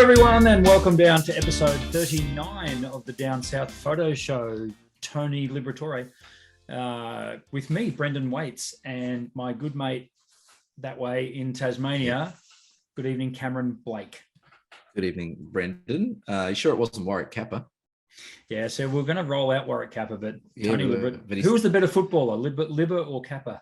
everyone, and welcome down to episode 39 of the Down South Photo Show. Tony Liberatore, with me, Brendan Waits, and my good mate that way in Tasmania. Good evening, Cameron Blake. Good evening, Brendan. You sure it wasn't Warwick Kappa? Yeah, so we're going to roll out Warwick Kappa, but Yeah, Tony who was the better footballer, Libber or Kappa?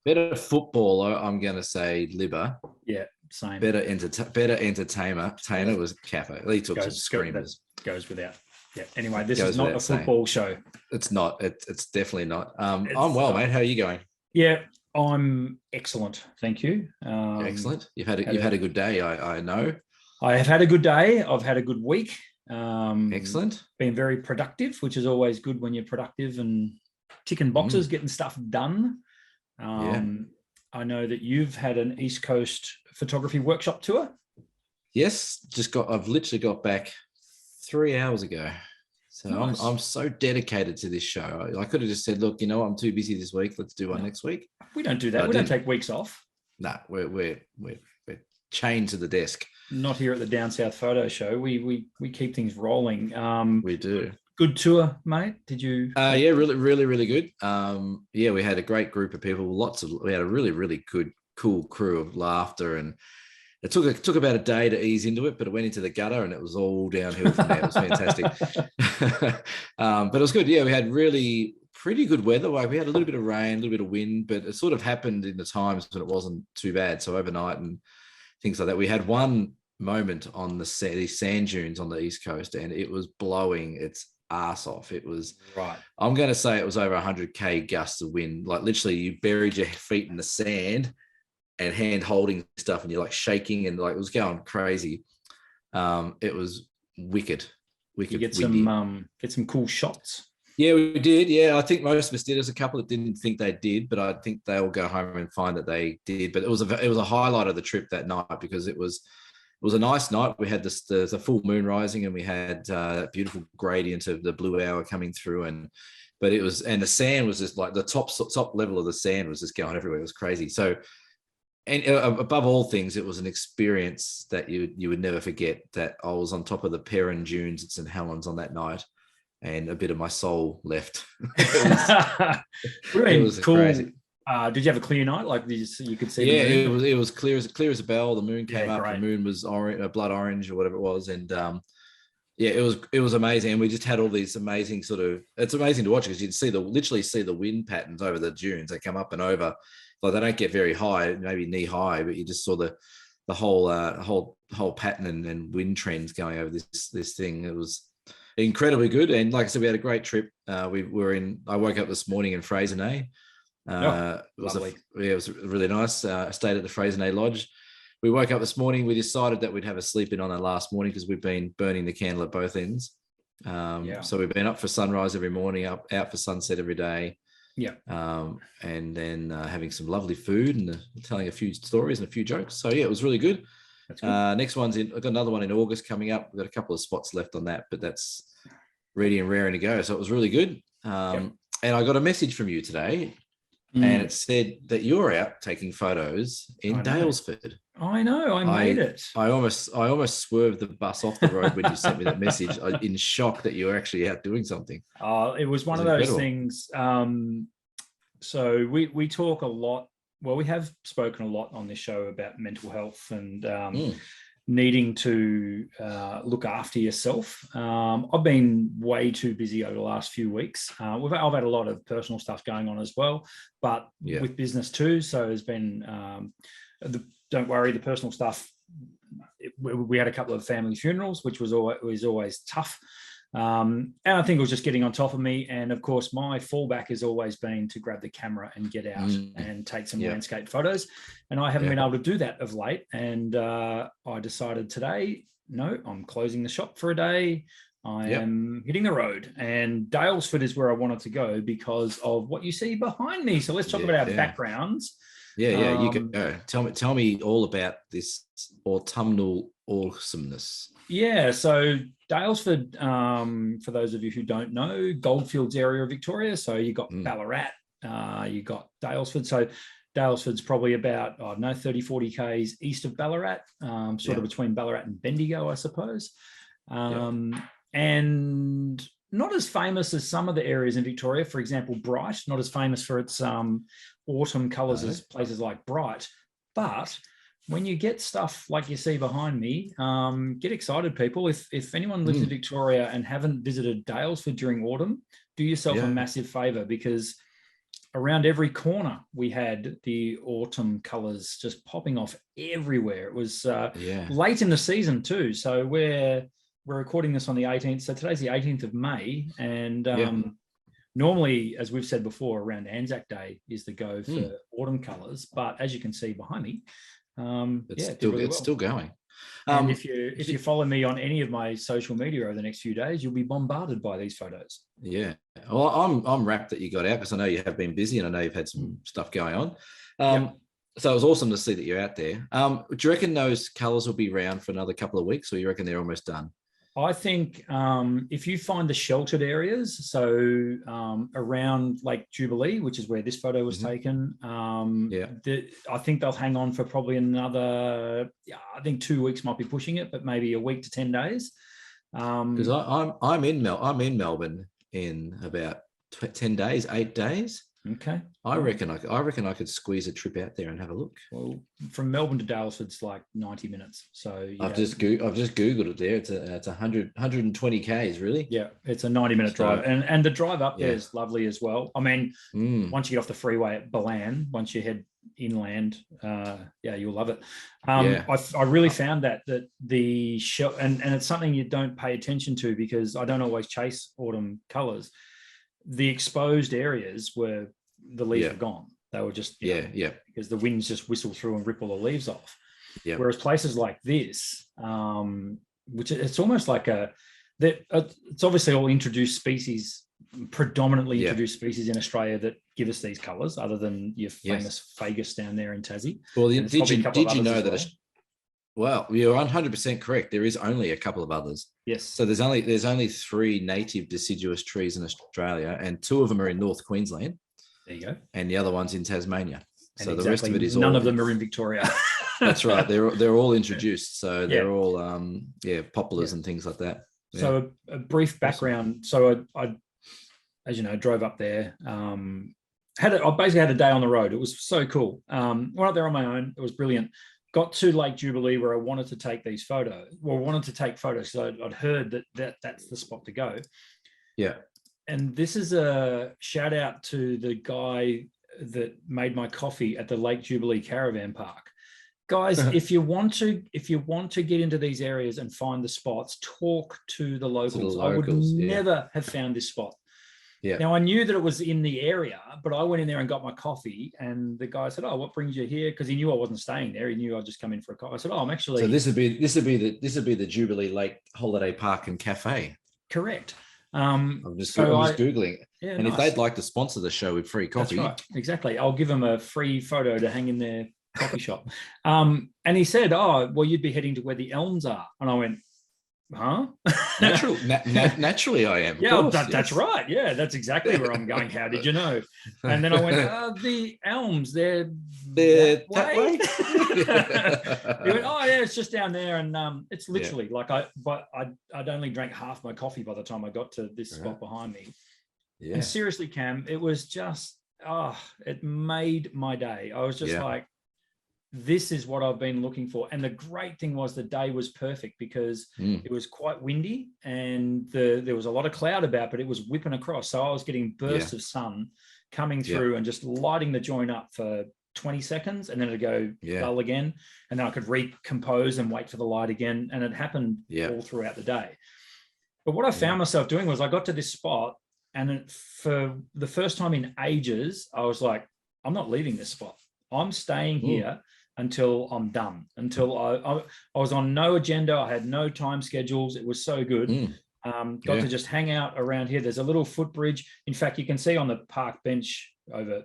Better footballer, I'm going to say Libber. Yeah, same. Better entertainer was Kappa. He took some screamers. Goes without. Yeah. Anyway, this is not a football show. It's not. It's definitely not. I'm well, mate. How are you going? Yeah, I'm excellent. Thank you. Excellent. You've had a good day. I know. I have had a good day. I've had a good week. Excellent. Been very productive, which is always good when you're productive and ticking boxes, getting stuff done. I know that you've had an East Coast photography workshop tour. Yes, I've literally got back 3 hours ago. So nice. I'm so dedicated to this show. I could have just said, look, I'm too busy this week. Let's do one next week. We don't do that. We don't take weeks off. No, we're chained to the desk. Not here at the Down South Photo Show. We keep things rolling. We do. Good tour, mate. Did you? Yeah, really good. Yeah, we had a great group of people. We had a really good, cool crew of laughter, and it took about a day to ease into it, but it went into the gutter and it was all downhill from there. It was fantastic. But it was good. Yeah, we had really pretty good weather. Like we had a little bit of rain, a little bit of wind, but it sort of happened in the times when it wasn't too bad. So overnight and things like that. We had one moment on these sand dunes on the East Coast, and it was blowing its ass off. It was right. I'm going to say it was over 100k gusts of wind. Like literally, you buried your feet in the sand and hand holding stuff, and you're like shaking, and like it was going crazy. It was wicked. You get some cool shots. Yeah, we did. Yeah, I think most of us did. There's a couple that didn't think they did, but I think they'll go home and find that they did. But it was a highlight of the trip that night because it was a nice night. We had the full moon rising, and we had that beautiful gradient of the blue hour coming through, but the sand was just like the top level of the sand was just going everywhere. It was crazy. So, and above all things, it was an experience that you would never forget. That I was on top of the Perrin Dunes at St Helens on that night, and a bit of my soul left. It was cool. Crazy. Did you have a clear night? Like you could see? Yeah, it was clear as a bell. The moon came up. Great. The moon was orange, blood orange, or whatever it was, and yeah, it was amazing. And we just had all these amazing it's amazing to watch because you can literally see the wind patterns over the dunes. They come up and over. Like they don't get very high, maybe knee high, but you just saw the whole pattern and wind trends going over this thing. It was incredibly good. And like I said, we had a great trip. I woke up this morning in Frasernaye. It was really nice. I stayed at the Frasernaye Lodge. We woke up this morning. We decided that we'd have a sleep in on our last morning because we've been burning the candle at both ends. So we've been up for sunrise every morning, out for sunset every day. Yeah. And then having some lovely food and telling a few stories and a few jokes. So yeah, it was really good. That's good. Next one's I've got another one in August coming up. We've got a couple of spots left on that, but that's ready and raring to go. So it was really good. And I got a message from you today. And it said that you're out taking photos in Daylesford. I know. I made it. I almost swerved the bus off the road when you sent me that message in shock that you were actually out doing something. It was one of those things. So we talk a lot. Well, we have spoken a lot on this show about mental health and needing to look after yourself. I've been way too busy over the last few weeks. I've had a lot of personal stuff going on as well, but with business too. So there's been, don't worry, the personal stuff. We had a couple of family funerals, which was always tough. And I think it was just getting on top of me. And of course, my fallback has always been to grab the camera and get out and take some landscape photos. And I haven't been able to do that of late. And I decided today, no, I'm closing the shop for a day. I am hitting the road. And Daylesford is where I wanted to go because of what you see behind me. So let's talk about our backgrounds. Yeah, you can go. Tell me all about this autumnal awesomeness. Yeah, so Daylesford, for those of you who don't know, Goldfields area of Victoria. So you got Ballarat, you got Daylesford. So Daylesford's probably about, I don't know, 30, 40 Ks east of Ballarat, sort of between Ballarat and Bendigo, I suppose. And not as famous as some of the areas in Victoria. For example, Bright, not as famous for its autumn colours as places like Bright. But when you get stuff like you see behind me, get excited, people. If anyone lives in Victoria and haven't visited Daylesford during autumn, do yourself a massive favour, because around every corner we had the autumn colours just popping off everywhere. It was late in the season too. So we're recording this on the 18th. So today's the 18th of May. And normally, as we've said before, around Anzac Day is the go for autumn colours. But as you can see behind me, it's still going. And if you follow me on any of my social media over the next few days, you'll be bombarded by these photos. Yeah. Well, I'm rapt that you got out, because I know you have been busy and I know you've had some stuff going on. So it was awesome to see that you're out there. Do you reckon those colours will be around for another couple of weeks, or you reckon they're almost done? I think if you find the sheltered areas, so around Lake Jubilee, which is where this photo was taken, I think they'll hang on for probably another, I think 2 weeks might be pushing it, but maybe a week to 10 days. Because I'm in Melbourne in about 10 days, 8 days. Okay. I reckon I could squeeze a trip out there and have a look. Well, from Melbourne to Daylesford, it's like 90 minutes. So I've just Googled it there. It's 120 Ks, really. Yeah, it's a 90-minute drive. And the drive up there is lovely as well. I mean, once you get off the freeway at Balan, once you head inland, you'll love it. I really found that the show, and it's something you don't pay attention to, because I don't always chase autumn colours. The exposed areas were, the leaves were gone. They were just because the winds just whistle through and rip all the leaves off. Whereas places like this, which it's almost like it's obviously all introduced species, predominantly introduced species in Australia that give us these colours, other than your famous Fagus down there in Tassie. Well, did you know that? Well, you're 100% correct. There is only a couple of others. Yes. So there's only 3 native deciduous trees in Australia, and 2 of them are in North Queensland. There you go. And the other one's in Tasmania. And so the rest of it is none of them are in Victoria. That's right. They're all introduced. So they're all poplars and things like that. Yeah. So a brief background. So I as you know, drove up there. I basically had a day on the road. It was so cool. Went up there on my own. It was brilliant. Got to Lake Jubilee, where I wanted to take these photos. Well, wanted to take photos. So I'd heard that's the spot to go. Yeah. And this is a shout out to the guy that made my coffee at the Lake Jubilee Caravan Park. Guys, if you want to get into these areas and find the spots, talk to the locals. I would never have found this spot. Yeah. Now, I knew that it was in the area, but I went in there and got my coffee, and the guy said, "Oh, what brings you here?" Because he knew I wasn't staying there. He knew I'd just come in for a coffee. I said, "Oh, I'm actually." So this would be the Jubilee Lake Holiday Park and Cafe. Correct. I'm just googling, and nice. If they'd like to sponsor the show with free coffee, that's right. Exactly. I'll give them a free photo to hang in their coffee shop. And he said, "Oh, well, you'd be heading to where the elms are," and I went, huh? Naturally I am. Yeah, that's right. Yeah, that's exactly where I'm going. How did you know? And then I went, the elms, they're that way. He went, oh yeah, it's just down there, and it's literally like I'd only drank half my coffee by the time I got to this spot behind me. Yeah. And seriously, Cam, it was just it made my day. I was just like, this is what I've been looking for. And the great thing was the day was perfect, because it was quite windy, and there was a lot of cloud about, but it was whipping across. So I was getting bursts of sun coming through and just lighting the joint up for 20 seconds, and then it'd go dull again. And then I could recompose and wait for the light again. And it happened all throughout the day. But what I found myself doing was I got to this spot, and for the first time in ages, I was like, I'm not leaving this spot. I'm staying here until I'm done, until I was on no agenda. I had no time schedules. It was so good. Got to just hang out around here. There's a little footbridge. In fact, you can see on the park bench over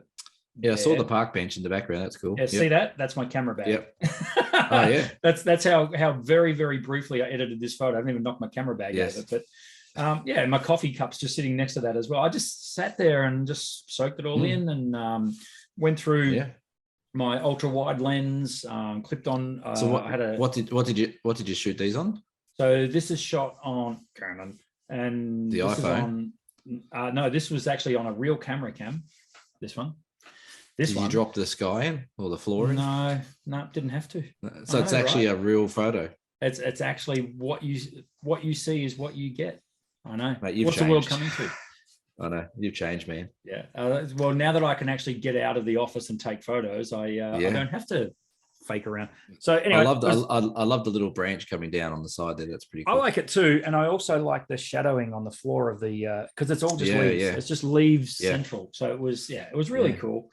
there. I saw the park bench in the background. That's cool. Yeah, see that? That's my camera bag. Yep. Oh, yeah. That's how very, very briefly I edited this photo. I haven't even knocked my camera bag out of it. But my coffee cup's just sitting next to that as well. I just sat there and just soaked it all in, and went through my ultra wide lens, clipped on. So what, I had a, what did you shoot these on? So this is shot on Canon, and The this iPhone? is on. No, this was actually on a real camera cam. This one. This Did one. you drop the sky in or the floor in? No, didn't have to. So it's actually a real photo. It's actually what you see is what you get. I know. Mate, you've What's changed. the world coming to? I know, you've changed, man. Yeah. Well, now that I can actually get out of the office and take photos, I don't have to fake around. So anyway, I love the little branch coming down on the side there. That's pretty cool. I like it too, and I also like the shadowing on the floor of the because it's all just leaves. Yeah. It's just leaves central. So it was really cool.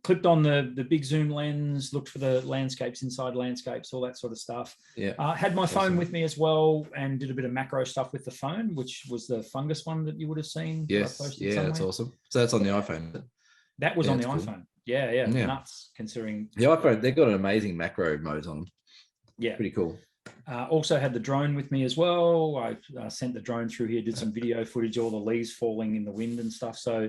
Clipped on the big zoom lens, looked for the landscapes, inside landscapes, all that sort of stuff. Yeah. Had my phone with me as well, and did a bit of macro stuff with the phone, which was the fungus one that you would have seen. Yes. Yeah, that's awesome. So that's on the iPhone. That was on the cool. iPhone. Yeah. Nuts, considering the iPhone. They've got an amazing macro modes on them. Yeah. Pretty cool. Also had the drone with me as well. I sent the drone through here, did some video footage, all the leaves falling in the wind and stuff. So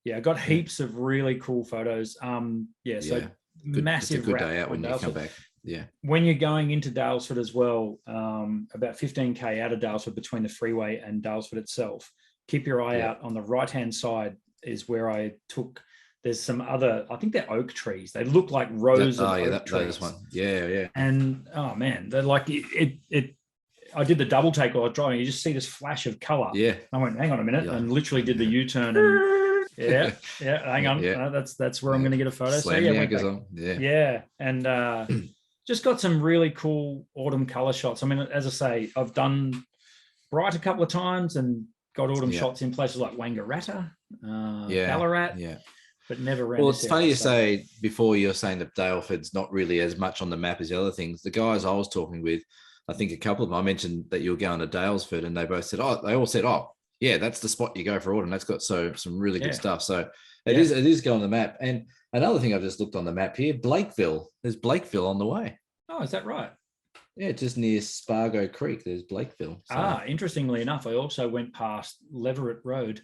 yeah, I got heaps of really cool photos. Massive. It's a good day out when you come back. Yeah. When you're going into Dalesford as well, about 15k out of Dalesford between the freeway and Dalesford itself, keep your eye out on the right-hand side is where I took. There's some other, I think they're oak trees. They look like rows of oak trees. One. Yeah. And oh man, they're like it. I did the double take while I was driving. You just see this flash of color. Yeah. I went, hang on a minute, and literally did the U-turn. And hang on. Yeah. That's where I'm going to get a photo. Slam the anchors on. Yeah. And just got some really cool autumn color shots. I mean, as I say, I've done bright a couple of times and got autumn shots in places like Wangaratta, Ballarat. Yeah. But never. Well, it's funny you say before you're saying that Daleford's not really as much on the map as the other things. The guys I was talking with, I think a couple of them, I mentioned that you were going to Dalesford, and they both said, yeah, that's the spot you go for autumn. That's got some really good stuff. So it is going on the map. And another thing I've just looked on the map here, Blakeville. There's Blakeville on the way. Oh, is that right? Yeah, just near Spargo Creek. There's Blakeville. So. Interestingly enough, I also went past Leverett Road.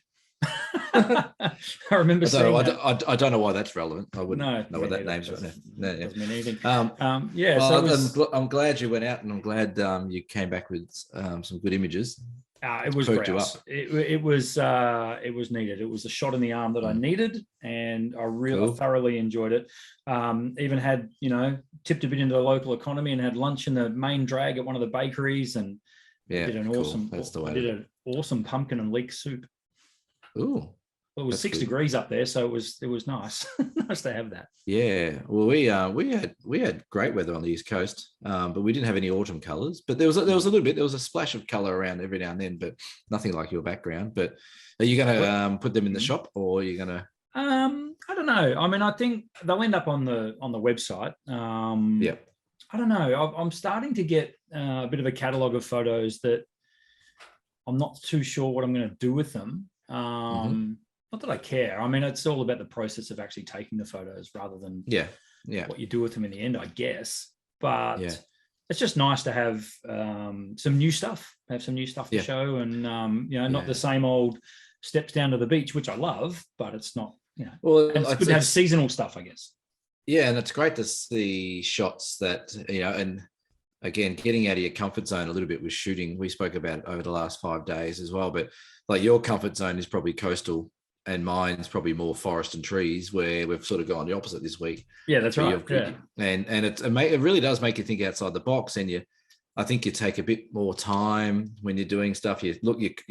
I remember saying I don't know why that's relevant. I wouldn't know what that name's right now. Doesn't mean anything. I'm glad you went out, and I'm glad you came back with some good images. It was great. It was needed. It was a shot in the arm that I needed, and I really thoroughly enjoyed it. Even had tipped a bit into the local economy and had lunch in the main drag at one of the bakeries, and did an awesome. That's the way. I did an awesome pumpkin and leek soup. Ooh. Well, it was 6 degrees up there, so it was nice. Nice to have that. Yeah. Well, we had great weather on the East Coast, but we didn't have any autumn colours. But there was a little bit. There was a splash of colour around every now and then, but nothing like your background. But are you going to put them in the shop, or are you going to? I don't know. I mean, I think they'll end up on the website. I don't know. I'm starting to get a bit of a catalogue of photos that I'm not too sure what I'm going to do with them. Not that I care. I mean, it's all about the process of actually taking the photos rather than what you do with them in the end, I guess. But it's just nice to have some new stuff, to show, and not the same old steps down to the beach, which I love, but it's not, Well, it's good to have seasonal stuff, I guess. Yeah, and it's great to see shots that, and again, getting out of your comfort zone a little bit with shooting. We spoke about it over the last 5 days as well, but like your comfort zone is probably coastal, and mine's probably more forest and trees, where we've sort of gone the opposite this week. Yeah, that's right. And it really does make you think outside the box, and I think you take a bit more time when you're doing stuff. You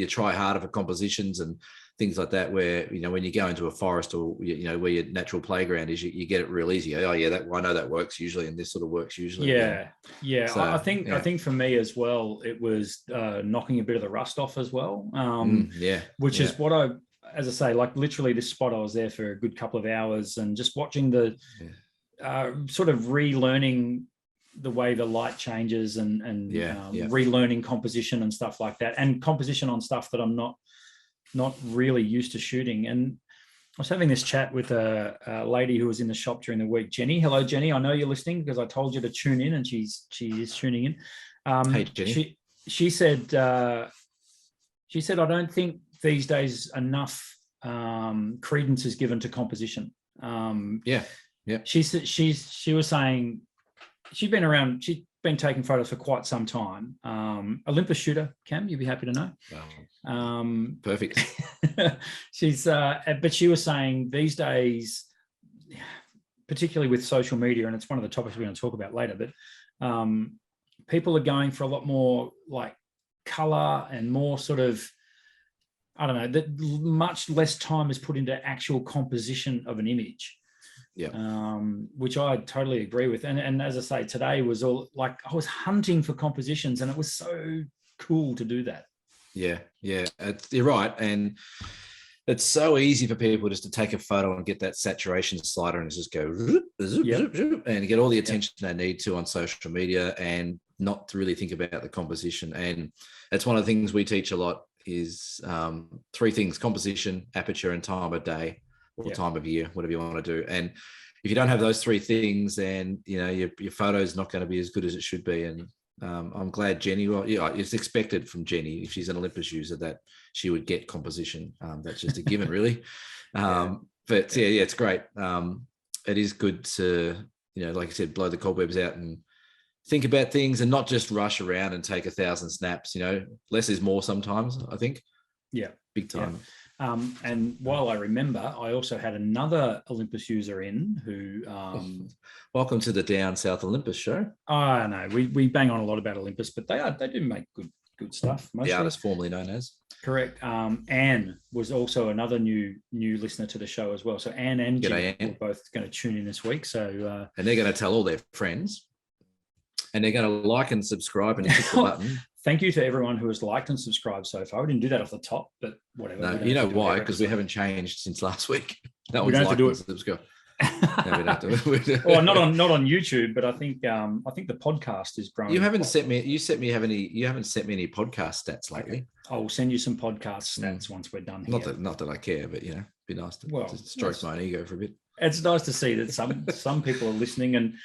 try harder for compositions and things like that, where when you go into a forest or where your natural playground is, you get it real easy. Oh yeah, I know that works usually, and this sort of works usually. Yeah. So, I think for me as well, it was knocking a bit of the rust off as well. Which is what I. As I say, like literally this spot, I was there for a good couple of hours and just watching the sort of relearning the way the light changes and relearning composition and stuff like that, and composition on stuff that I'm not really used to shooting. And I was having this chat with a lady who was in the shop during the week, Jenny. Hello, Jenny. I know you're listening because I told you to tune in, and she is tuning in. Hey, Jenny. She said, I don't think these days enough credence is given to composition. Yeah. She was saying she'd been around. She'd been taking photos for quite some time. Olympus shooter, Cam, you'd be happy to know. Wow. Perfect. She's, but she was saying these days, particularly with social media, and it's one of the topics we're going to talk about later, but people are going for a lot more like color and more sort of, I don't know, that much less time is put into actual composition of an image. Yeah. Which I totally agree with. And as I say, today was all like I was hunting for compositions, and it was so cool to do that. Yeah. You're right. And it's so easy for people just to take a photo and get that saturation slider and just go zoop, and get all the attention they need to on social media and not to really think about the composition. And it's one of the things we teach a lot is 3 things: composition, aperture, and time of day or time of year, whatever you want to do. And if you don't have those 3 things, then your photo is not going to be as good as it should be. And I'm glad Jenny, it's expected from Jenny, if she's an Olympus user, that she would get composition. That's just a given, really. But it's great. It is good to, like I said, blow the cobwebs out and think about things and not just rush around and take 1,000 snaps. Less is more sometimes, I think. Yeah. Big time. Yeah. And while I remember, I also had another Olympus user in who... Welcome to the Down South Olympus show. I know we bang on a lot about Olympus, but they do make good stuff. Mostly. The artist formerly known as. Correct. Anne was also another new listener to the show as well. So Anne and Jim are both going to tune in this week. So and they're going to tell all their friends, and they're going to like and subscribe and hit the button. Thank you to everyone who has liked and subscried so far. We didn't do that off the top, but whatever. No, you know why? Because we haven't changed since last week. No one's liked and subscribe. No, we don't have to. Well, not on YouTube, but I think the podcast is growing. You haven't sent me any podcast stats lately. Okay. I'll send you some podcast stats once we're done here. Not that I care, but be nice to stroke my own ego for a bit. It's nice to see that some people are listening, and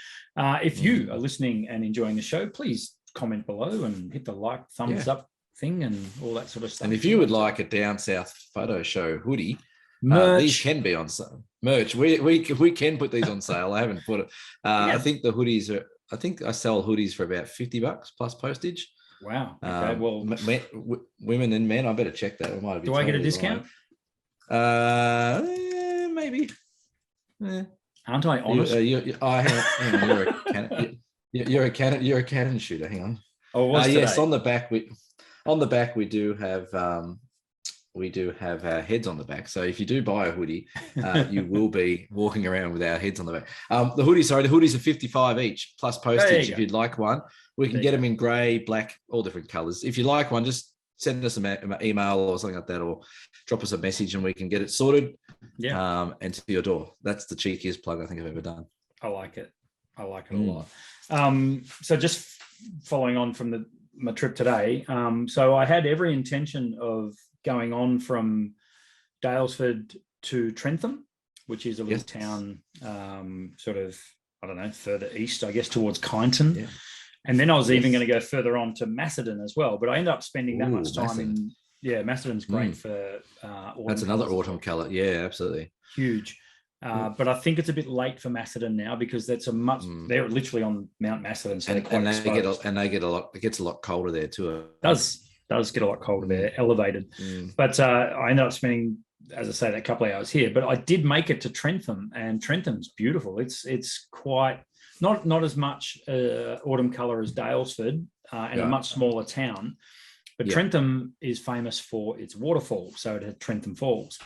if you are listening and enjoying the show, please comment below and hit the thumbs up thing and all that sort of stuff. And if you would like a Down South photo show hoodie, these can be on sale. Merch. We can put these on sale. I haven't put it. I think the hoodies are. I think I sell hoodies for about $50 plus postage. Wow. Okay. Well, women and men. I better check that. Do I get a discount? Maybe. Aren't I honest? You're a cannon shooter. Hang on. Oh, yes. On the back, we do have our heads on the back. So if you do buy a hoodie, you will be walking around with our heads on the back. The hoodies are 55 each plus postage. If you'd like one, we can get them in grey, black, all different colors. If you like one, just send us an email or something like that, or drop us a message and we can get it sorted. Yeah. And to your door. That's the cheekiest plug I think I've ever done. I like it a lot. So just following on from my trip today. So I had every intention of going on from Daylesford to Trentham, which is a little town sort of, I don't know, further east, I guess, towards Kyneton. Yeah. And then I was even going to go further on to Macedon as well, but I ended up spending that much time Macedon. Macedon's great for autumn. That's another autumn colour. Yeah, absolutely. Huge. But I think it's a bit late for Macedon now because that's they're literally on Mount Macedon. So it gets a lot colder there too. It does get a lot colder there, elevated. But I ended up spending, as I say, that couple of hours here. But I did make it to Trentham, and Trentham's beautiful. It's quite not as much autumn colour as Daylesford, and a much smaller town. But Trentham is famous for its waterfall, so it had Trentham Falls,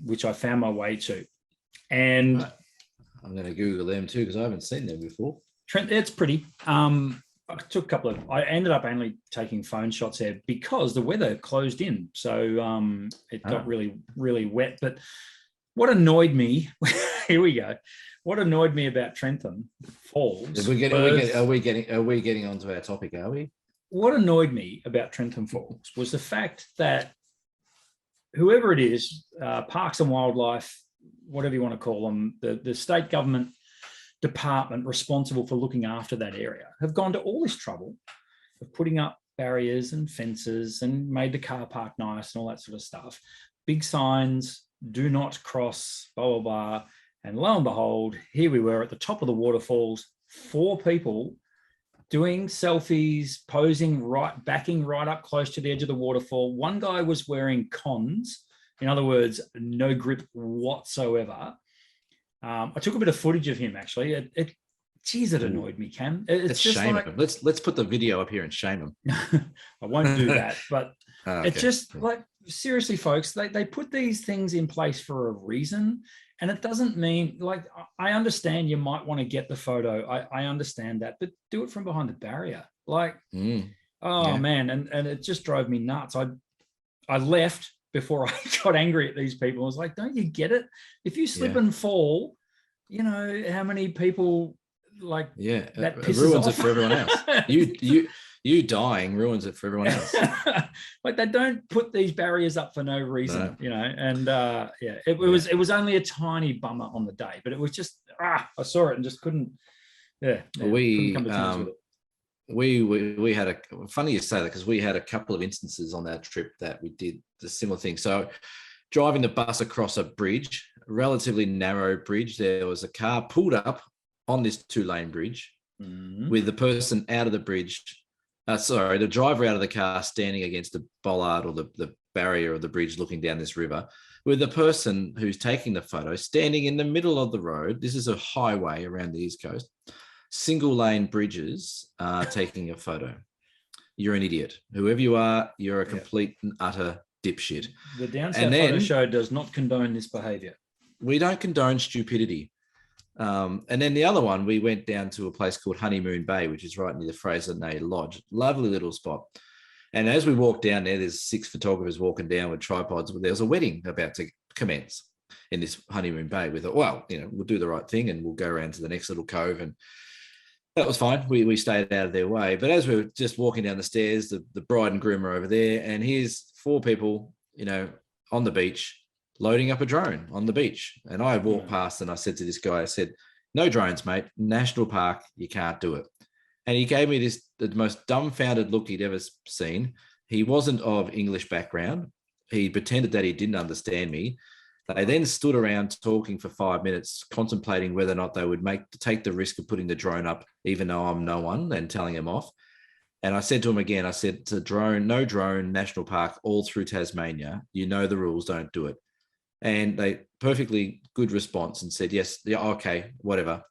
which I found my way to. And I'm going to Google them too because I haven't seen them before. It's pretty. I took I ended up only taking phone shots there because the weather closed in. So it got really, really wet. But what annoyed me, here we go. What annoyed me about Trentham Falls. Are we getting onto our topic, are we? What annoyed me about Trentham Falls was the fact that whoever it is, Parks and Wildlife, whatever you want to call them, the state government department responsible for looking after that area have gone to all this trouble of putting up barriers and fences and made the car park nice and all that sort of stuff. Big signs, do not cross, blah, blah, blah. And lo and behold, here we were at the top of the waterfalls, 4 people doing selfies, posing backing right up close to the edge of the waterfall. One guy was wearing cons, in other words, no grip whatsoever. I took a bit of footage of him actually. It annoyed me, Cam. It's just shame like, him. Let's put the video up here and shame him. I won't do that, but it's just like, seriously, folks, they put these things in place for a reason. And it doesn't mean, like, I understand you might want to get the photo. I understand that, but do it from behind the barrier. Like, man. And it just drove me nuts. I left before I got angry at these people. I was like, don't you get it? If you slip and fall, you know, how many people that pisses ruins off. it for everyone else. You dying ruins it for everyone else. Like, they don't put these barriers up for no reason, you know. And it was only a tiny bummer on the day, but it was just I saw it and just couldn't. We couldn't come to terms with it. We had funny you say that, because we had a couple of instances on that trip that we did the similar thing. So driving the bus across a bridge, a relatively narrow bridge, there was a car pulled up on this 2-lane bridge with the person out of the bridge. The driver out of the car standing against the bollard or the barrier of the bridge looking down this river, with the person who's taking the photo standing in the middle of the road. This is a highway around the East Coast, single lane bridges, taking a photo. You're an idiot. Whoever you are, you're a complete and utter dipshit. The Down South Photo Show does not condone this behavior. We don't condone stupidity. And then the other one, we went down to a place called Honeymoon Bay, which is right near the Fraser Nay Lodge. Lovely little spot. And as we walked down there, there's 6 photographers walking down with tripods. There was a wedding about to commence in this Honeymoon Bay. We thought, well, you know, we'll do the right thing and we'll go around to the next little cove. And that was fine. We stayed out of their way. But as we were just walking down the stairs, the bride and groom are over there. And here's 4 people, you know, on the beach, loading up a drone on the beach. And I walked past and I said to this guy, I said, no drones, mate. National park, you can't do it. And he gave me the most dumbfounded look he'd ever seen. He wasn't of English background. He pretended that he didn't understand me. They then stood around talking for 5 minutes, contemplating whether or not they would take the risk of putting the drone up, even though I'm no one, and telling him off. And I said to him again, I said, to drone, no drone, national park, all through Tasmania. You know the rules, don't do it. And they perfectly good response and said, yes, yeah, okay, whatever.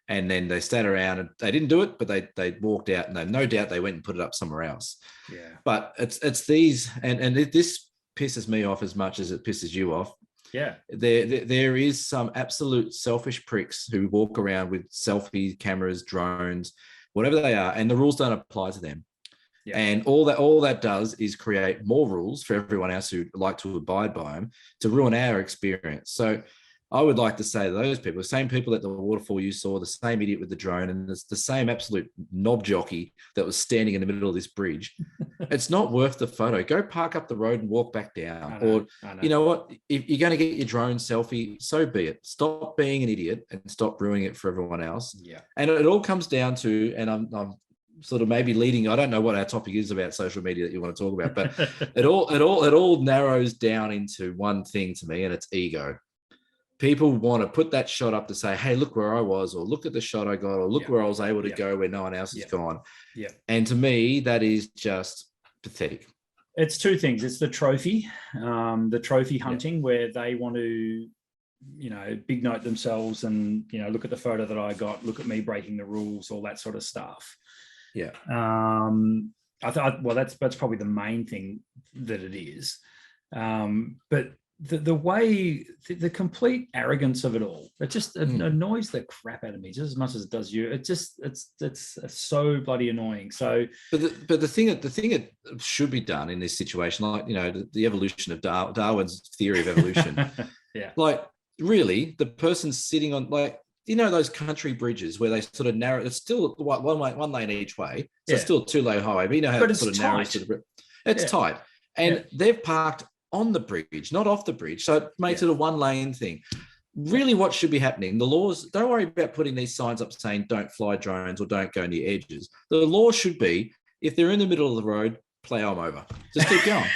And then they sat around and they didn't do it, but they walked out, and no doubt they went and put it up somewhere else. Yeah. But it's these, and this pisses me off as much as it pisses you off. Yeah. There is some absolute selfish pricks who walk around with selfie cameras, drones, whatever they are, and the rules don't apply to them. Yeah. And all that does is create more rules for everyone else who like to abide by them, to ruin our experience. So I would like to say to those people, the same people at the waterfall you saw, the same idiot with the drone, and the same absolute knob jockey that was standing in the middle of this bridge, it's not worth the photo. Go park up the road and walk back down. Or, you know what, if you're going to get your drone selfie, so be it. Stop being an idiot and stop ruining it for everyone else. Yeah. And it all comes down to, and I'm sort of maybe leading, I don't know what our topic is about social media that you want to talk about, but it all narrows down into one thing to me, and it's ego. People want to put that shot up to say, hey, look where I was, or look at the shot I got, or look where I was able to go where no one else has gone. Yeah. And to me, that is just pathetic. It's 2 things. It's the trophy hunting, where they want to, you know, big note themselves and, you know, look at the photo that I got, look at me breaking the rules, all that sort of stuff. Yeah. I thought, well, that's probably the main thing that it is. But the way, the complete arrogance of it all, it just annoys the crap out of me just as much as it does you. It's so bloody annoying. So, but the thing that should be done in this situation, like, you know, the evolution of Darwin's theory of evolution, like, really, the person sitting on, like, you know, those country bridges where they sort of narrow, it's still one lane each way. So it's still a 2-lane highway, but you know how it sort of narrows to the bridge. It's tight. And they've parked on the bridge, not off the bridge. So it makes it a 1-lane thing. Really, what should be happening? The laws, don't worry about putting these signs up saying don't fly drones or don't go near edges. The law should be, if they're in the middle of the road, plow them over. Just keep going.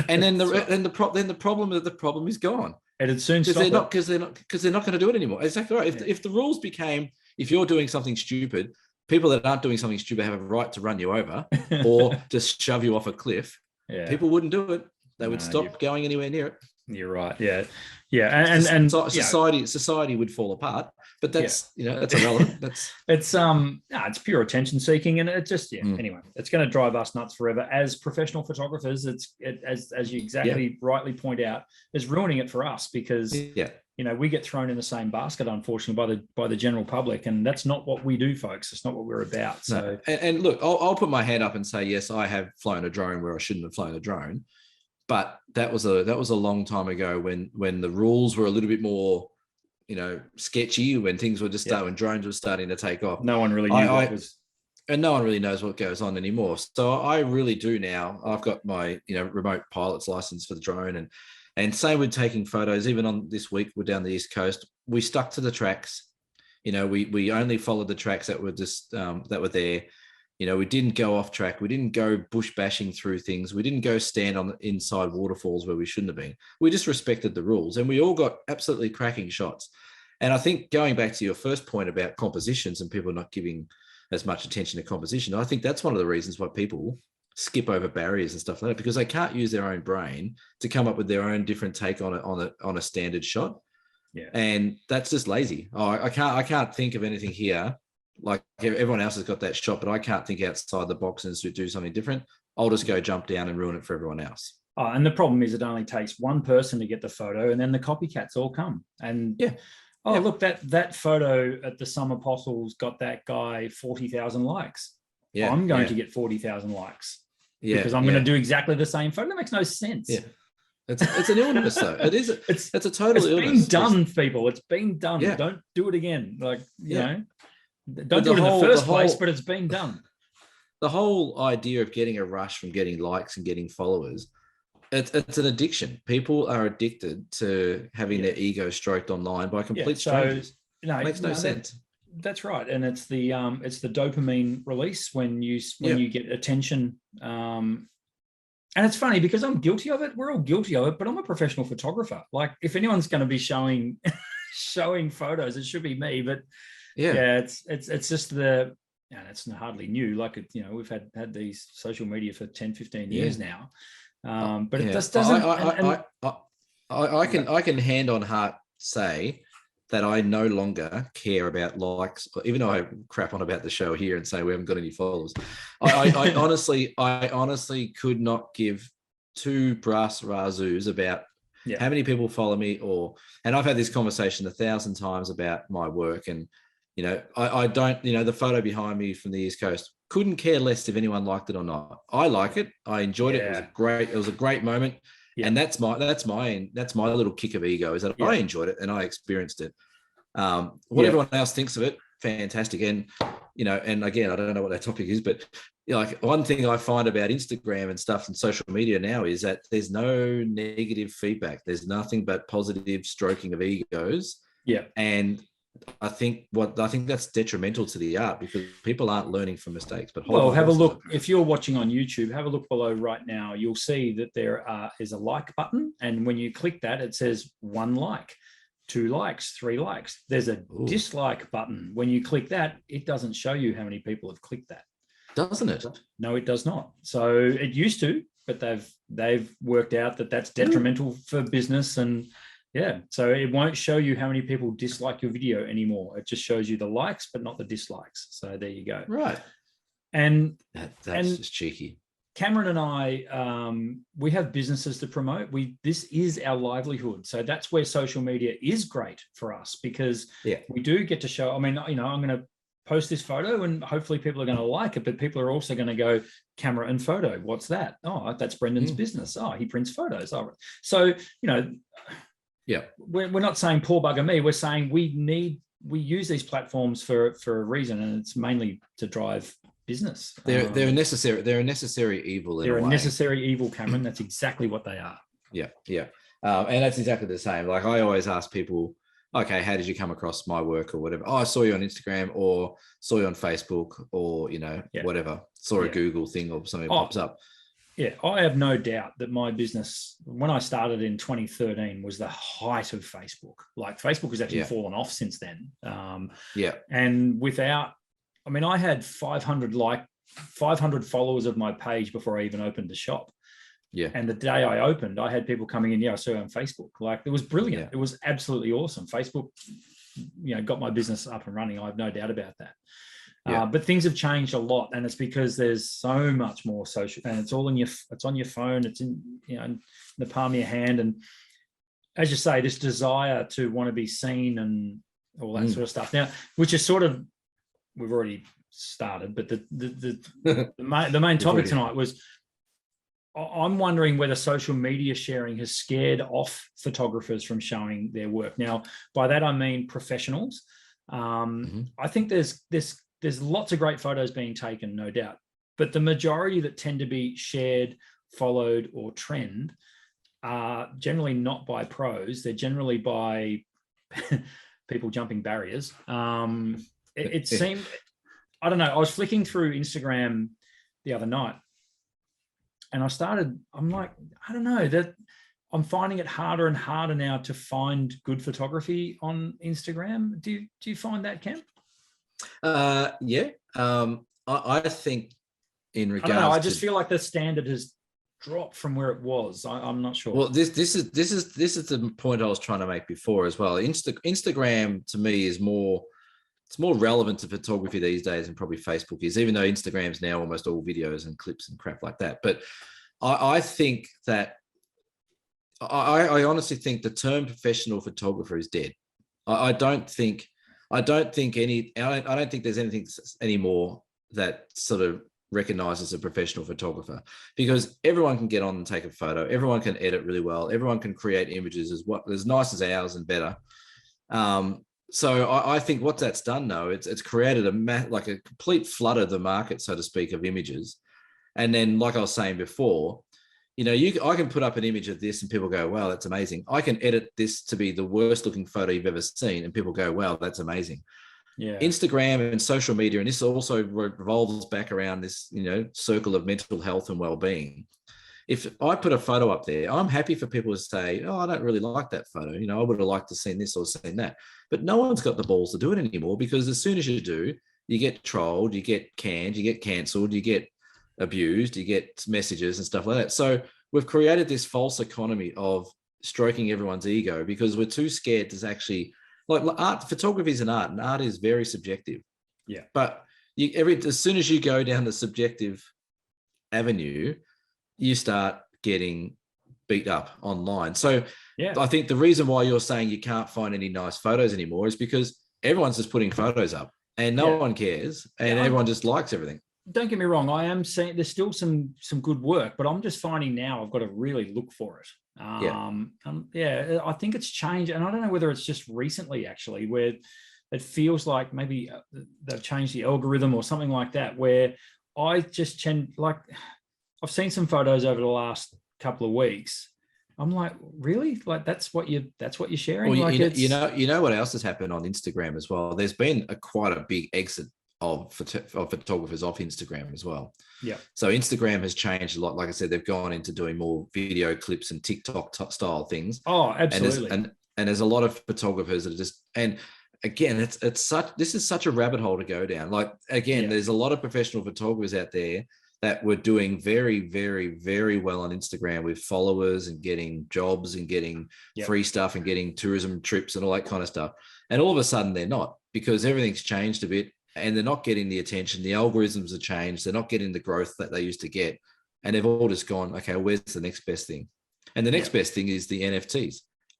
And then the problem is gone. It'd soon stop. Because they're not going to do it anymore. Exactly right. If the rules became, if you're doing something stupid, people that aren't doing something stupid have a right to run you over or just shove you off a cliff. Yeah. People wouldn't do it. They would stop going anywhere near it. You're right. Yeah. Yeah. And society would fall apart, but that's, that's irrelevant. It's pure attention seeking. And it just, anyway, it's going to drive us nuts forever. As professional photographers, as you exactly rightly point out, it's ruining it for us because, we get thrown in the same basket, unfortunately, by the general public. And that's not what we do, folks. It's not what we're about. So, and look, I'll put my hand up and say, yes, I have flown a drone where I shouldn't have flown a drone. But that was a long time ago when the rules were a little bit more, sketchy, when things were just when drones were starting to take off. No one really knew what was. And no one really knows what goes on anymore. So I really do now. I've got my remote pilot's license for the drone, and same with taking photos. Even on this week, we're down the East Coast. We stuck to the tracks. We only followed the tracks that were just that were there. We didn't go off track. We didn't go bush bashing through things. We didn't go stand on the inside waterfalls where we shouldn't have been. We just respected the rules, and we all got absolutely cracking shots. And I think going back to your first point about compositions and people not giving as much attention to composition, I think that's one of the reasons why people skip over barriers and stuff like that, because they can't use their own brain to come up with their own different take on a standard shot. Yeah. And that's just lazy. I can't think of anything here. Like everyone else has got that shot, but I can't think outside the box and do something different. I'll just go jump down and ruin it for everyone else. Oh, and the problem is it only takes one person to get the photo, and then the copycats all come. And look, that photo at the Summer Apostles got that guy 40,000 likes. Yeah, I'm going to get 40,000 likes. Yeah, because I'm going to do exactly the same photo. That makes no sense. Yeah. It's an illness though. It is. It's a total illness. It's been done, people. It's been done. Yeah. Don't do it again. Don't do it in the first place, but it's been done. The whole idea of getting a rush from getting likes and getting followers, it's an addiction. People are addicted to having their ego stroked online by complete strangers. It makes no sense. That's right, and it's the dopamine release when you get attention. And it's funny because I'm guilty of it. We're all guilty of it, but I'm a professional photographer. Like if anyone's going to be showing photos, it should be me. But it's just and it's hardly new. Like we've had these social media for 10, 15 years now. But it just doesn't. I can hand on heart say that I no longer care about likes, even though I crap on about the show here and say we haven't got any followers. I honestly could not give two brass razzoos about how many people follow me, and I've had this conversation 1,000 times about my work, and I don't, the photo behind me from the East Coast, couldn't care less if anyone liked it or not. I like it. I enjoyed it. It was a great moment. Yeah. And that's my little kick of ego, is that I enjoyed it and I experienced it. What everyone else thinks of it, fantastic. And, and again, I don't know what that topic is, but like one thing I find about Instagram and stuff and social media now is that there's no negative feedback. There's nothing but positive stroking of egos. Yeah. And I think that's detrimental to the art because people aren't learning from mistakes. But have a look. If you're watching on YouTube, have a look below right now. You'll see that there is a like button, and when you click that, it says 1 like, 2 likes, 3 likes. There's a dislike button. When you click that, it doesn't show you how many people have clicked that. Doesn't it? No, it does not. So it used to, but they've worked out that that's detrimental for business and. Yeah, so it won't show you how many people dislike your video anymore. It just shows you the likes, but not the dislikes. So there you go. Right. And that's just cheeky. Cameron and I, we have businesses to promote. This is our livelihood. So that's where social media is great for us because we do get to show. I mean, I'm going to post this photo and hopefully people are going to like it, but people are also going to go camera and photo. What's that? Oh, that's Brendan's business. Oh, he prints photos. Oh, so, yeah, we're not saying poor bugger me. We're saying we use these platforms for a reason, and it's mainly to drive business. They're a necessary evil. They're a necessary evil, Cameron. That's exactly what they are. Yeah. And that's exactly the same. Like I always ask people, okay, how did you come across my work or whatever? Oh, I saw you on Instagram or saw you on Facebook or whatever. Saw a Google thing or something pops up. Yeah, I have no doubt that my business, when I started in 2013, was the height of Facebook. Like Facebook has actually fallen off since then. And I had 500 followers of my page before I even opened the shop. Yeah. And the day I opened, I had people coming in. I saw you on Facebook. Like, it was brilliant. Yeah. It was absolutely awesome. Facebook, got my business up and running. I have no doubt about that. Yeah. But things have changed a lot, and it's because there's so much more social, and it's all it's on your phone. It's in the palm of your hand, and as you say, this desire to want to be seen and all that sort of stuff. Now, which is sort of, we've already started, but the main topic tonight was, I'm wondering whether social media sharing has scared off photographers from showing their work. Now, by that I mean professionals. I think there's lots of great photos being taken, no doubt, but the majority that tend to be shared, followed, or trend are generally not by pros. They're generally by people jumping barriers. It seemed, I don't know, I was flicking through Instagram the other night, and I'm like, I don't know, that I'm finding it harder and harder now to find good photography on Instagram. Do you find that, Cam? Yeah. I think in regards, I just feel like the standard has dropped from where it was. I'm not sure. Well, this is the point I was trying to make before as well. Instagram to me is more relevant to photography these days than probably Facebook is, even though Instagram's now almost all videos and clips and crap like that. But I think that I honestly think the term professional photographer is dead. I don't think there's anything anymore that sort of recognizes a professional photographer, because everyone can get on and take a photo. Everyone can edit really well. Everyone can create images as nice as ours and better. So I think what that's done though, it's created a complete flood of the market, so to speak, of images. And then, like I was saying before, I can put up an image of this and people go, wow, that's amazing. I can edit this to be the worst looking photo you've ever seen, and people go, wow, that's amazing. Yeah. Instagram and social media, and this also revolves back around this, circle of mental health and well-being. If I put a photo up there, I'm happy for people to say, oh, I don't really like that photo. I would have liked to seen this or seen that. But no one's got the balls to do it anymore, because as soon as you do, you get trolled, you get canned, you get cancelled, you get abused, you get messages and stuff like that. So we've created this false economy of stroking everyone's ego, because we're too scared to actually, like, art, photography is an art, and art is very subjective. Yeah. But as soon as you go down the subjective avenue, you start getting beat up online. So yeah, I think the reason why you're saying you can't find any nice photos anymore is because everyone's just putting photos up, and no one cares, and everyone just likes everything. Don't get me wrong, I am saying there's still some good work, but I'm just finding now I've got to really look for it. I think it's changed, and I don't know whether it's just recently actually, where it feels like maybe they've changed the algorithm or something like that, where I just I've seen some photos over the last couple of weeks. I'm like, really? Like, that's what you're sharing? Well, like, you know what else has happened on Instagram as well? There's been quite a big exit of photographers off Instagram as well. Yeah. So Instagram has changed a lot. Like I said, they've gone into doing more video clips and TikTok style things. Oh, absolutely. And there's a lot of photographers that are just, and again, this is such a rabbit hole to go down. Like, again, there's a lot of professional photographers out there that were doing very, very, very well on Instagram with followers and getting jobs and getting free stuff and getting tourism trips and all that kind of stuff. And all of a sudden they're not, because everything's changed a bit, and they're not getting the attention. The algorithms have changed. They're not getting the growth that they used to get. And they've all just gone, okay, where's the next best thing? And the next best thing is the NFTs.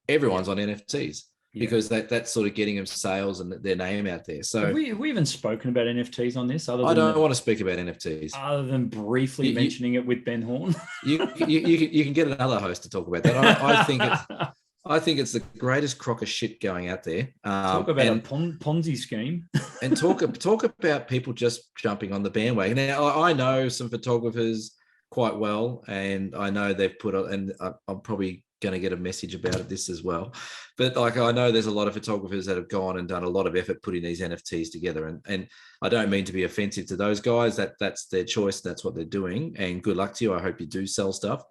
Everyone's on NFTs. Because that's sort of getting them sales and their name out there. So have we even spoken about NFTs on this? I don't want to speak about NFTs other than briefly mentioning it with Ben Horn. you can get another host to talk about that. I think it's the greatest crock of shit going out there. Talk about a Ponzi scheme. And talk about people just jumping on the bandwagon. Now, I know some photographers, quite well, and I know they've put and I'm probably going to get a message about this as well, but like I know there's a lot of photographers that have gone and done a lot of effort putting these NFTs together, and I don't mean to be offensive to those guys. That's their choice, that's what they're doing, and good luck to you. I hope you do sell stuff,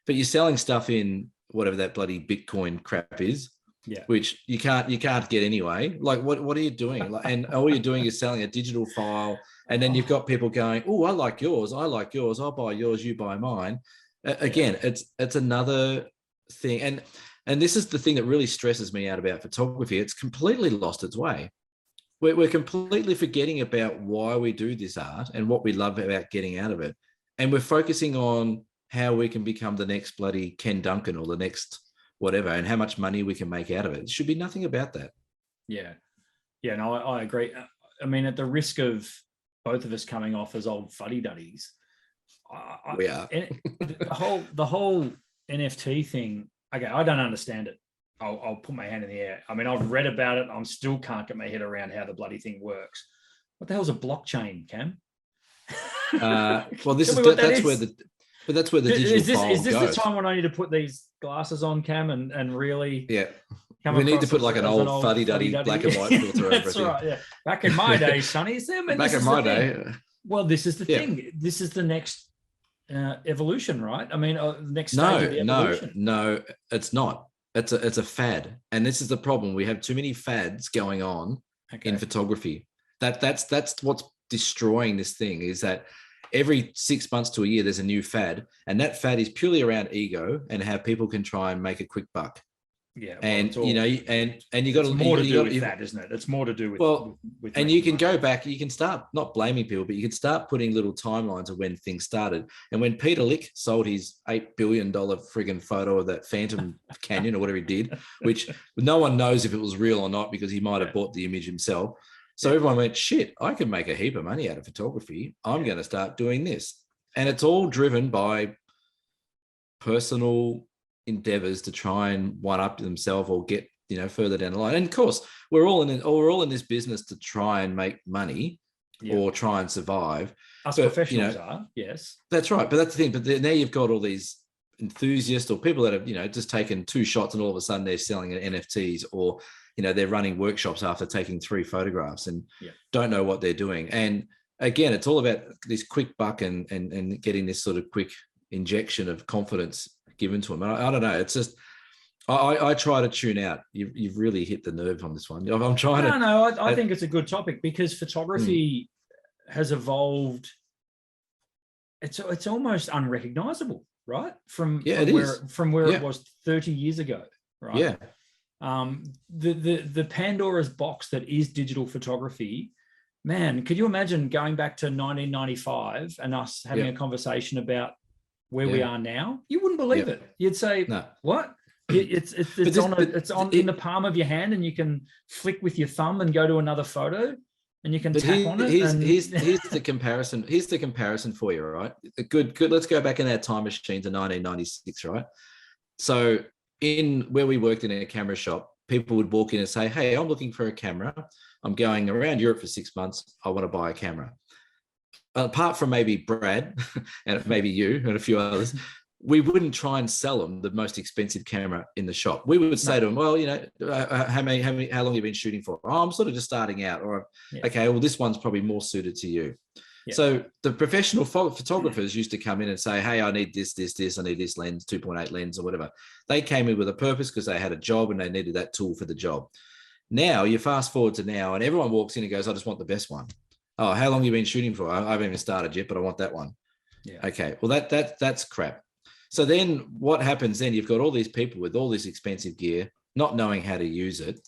but you're selling stuff in whatever that bloody Bitcoin crap is, which you can't get anyway. Like what are you doing? Like, and all you're doing is selling a digital file, and then you've got people going, oh, I like yours, I'll buy yours, you buy mine. Again, it's another thing, and this is the thing that really stresses me out about photography. It's completely lost its way. We're completely forgetting about why we do this art and what we love about getting out of it, and we're focusing on how we can become the next bloody Ken Duncan or the next whatever, and how much money we can make out of it. It should be nothing about that. No, I agree. I mean, at the risk of both of us coming off as old fuddy-duddies, we are. the whole NFT thing, okay, I don't understand it. I'll put my hand in the air. I mean, I've read about it. I still can't get my head around how the bloody thing works. What the hell's a blockchain, Cam? Well, that's where the digital file is this goes. the time when I need to put these glasses on, Cam, and really? Yeah. We need to put like an old fuddy-duddy black and white filter over it. That's right. Yeah. Back in my day, Sonny. Back in my day. Well, this is the thing. This is the next evolution, right? I mean, next stage of the evolution. No, it's not. It's a fad, and this is the problem. We have too many fads going on in photography. That's what's destroying this thing. Is that every 6 months to a year there's a new fad, and that fad is purely around ego and how people can try and make a quick buck. Yeah, well, and you know, and you got more to do with that, isn't it? It's more to do with and you can go back, you can start not blaming people, but you can start putting little timelines of when things started. And when Peter Lick sold his $8 billion friggin' photo of that Phantom Canyon or whatever he did, which no one knows if it was real or not because he might have bought the image himself. So everyone went, shit, I can make a heap of money out of photography. I'm going to start doing this. And it's all driven by personal endeavors to try and one up themselves or get, you know, further down the line. And of course, we're all in this business to try and make money or try and survive. Us professionals are, yes. That's right. But that's the thing. But now you've got all these enthusiasts or people that have, you know, just taken 2 shots and all of a sudden they're selling NFTs, or, you know, they're running workshops after taking 3 photographs and don't know what they're doing. And again, it's all about this quick buck and getting this sort of quick injection of confidence given to them. And I don't know. It's just, I try to tune out. You've really hit the nerve on this one. I'm trying to. No, I think it's a good topic because photography has evolved. It's almost unrecognizable, right? From where it was 30 years ago, right? Yeah. The Pandora's box that is digital photography, man, could you imagine going back to 1995 and us having a conversation about where we are now? You wouldn't believe it. You'd say, no. What? It's in the palm of your hand, and you can flick with your thumb and go to another photo, and you can tap on it. Here's the comparison. Here's the comparison for you, right? Good. Let's go back in our time machine to 1996, right? So in where we worked in a camera shop, people would walk in and say, hey, I'm looking for a camera. I'm going around Europe for 6 months. I want to buy a camera. Apart from maybe Brad and maybe you and a few others, we wouldn't try and sell them the most expensive camera in the shop. We would say to them, well, you know, how long have you been shooting for? Oh, I'm sort of just starting out. Or, okay, well, this one's probably more suited to you. Yeah. So the professional photographers used to come in and say, hey, I need this, I need this lens, 2.8 lens or whatever. They came in with a purpose because they had a job and they needed that tool for the job. Now you fast forward to now and everyone walks in and goes, I just want the best one. Oh, how long have you been shooting for? I haven't even started yet, but I want that one. Yeah. Okay. Well, that's crap. So then what happens then? You've got all these people with all this expensive gear, not knowing how to use it.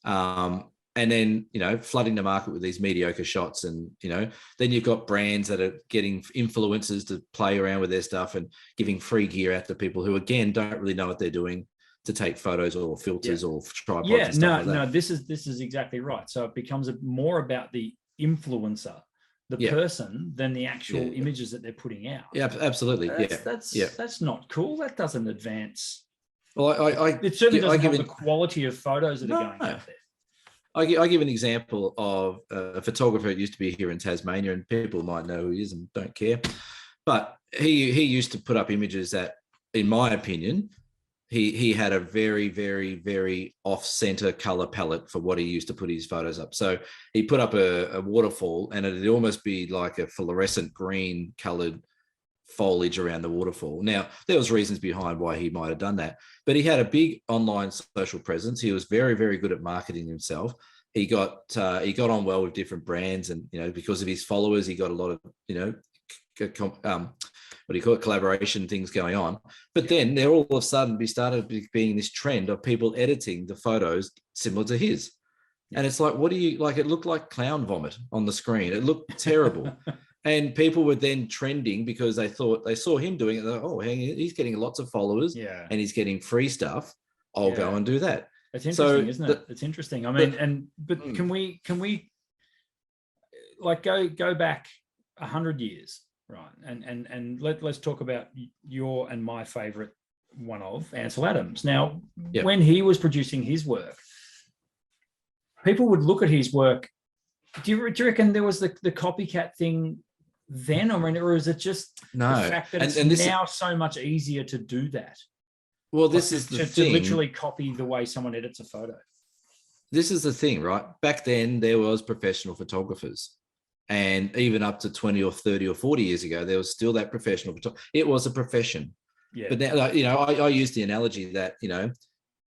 And then, you know, flooding the market with these mediocre shots. And, you know, then you've got brands that are getting influencers to play around with their stuff and giving free gear out to people who, again, don't really know what they're doing to take photos or filters or tripods. Yeah, and stuff like that. No, this is exactly right. So it becomes more about the influencer, the person, than the actual images that they're putting out. Yeah, absolutely. That's not cool. That doesn't advance. Well, it certainly doesn't have the quality of photos that are going out there. I give an example of a photographer that used to be here in Tasmania, and people might know who he is and don't care. But he used to put up images that, in my opinion, he had a very, very, very off-center color palette for what he used to put his photos up. So he put up a waterfall, and it'd almost be like a fluorescent green colored foliage around the waterfall. Now, there was reasons behind why he might have done that, but he had a big online social presence. He was very, very good at marketing himself. He got on well with different brands, and because of his followers, he got a lot of what do you call it, collaboration things going on. But then there all of a sudden started being this trend of people editing the photos similar to his. And it's like, what do you like? It looked like clown vomit on the screen. It looked terrible. And people were then trending because they saw him doing it. Oh, he's getting lots of followers, and he's getting free stuff. I'll go and do that. It's interesting, isn't it? It's interesting. I mean, but can we like go back 100 years? Right. And let's talk about your and my favorite one of Ansel Adams. Now, when he was producing his work, people would look at his work. Do you reckon there was the copycat thing then? I mean, or is it just the fact that it's now so much easier to do that? Well, this is the thing. To literally copy the way someone edits a photo. This is the thing, right? Back then, there was professional photographers. And even up to 20 or 30 or 40 years ago, there was still that professional photography. It was a profession. Yeah. But now, I use the analogy that,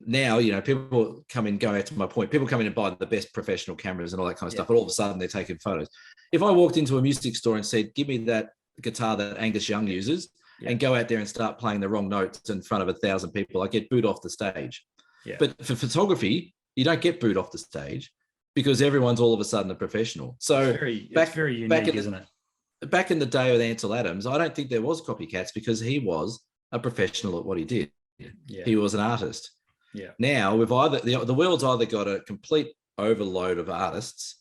now, people come in, going back to my point, people come in and buy the best professional cameras and all that kind of stuff, but all of a sudden they're taking photos. If I walked into a music store and said, give me that guitar that Angus Young uses, and go out there and start playing the wrong notes in front of 1,000 people, I get booed off the stage. Yeah. But for photography, you don't get booed off the stage, because everyone's all of a sudden a professional. So it's very unique, isn't it? Back in the day with Ansel Adams, I don't think there was copycats because he was a professional at what he did. Yeah. He was an artist. Yeah. Now we've either the world's either got a complete overload of artists,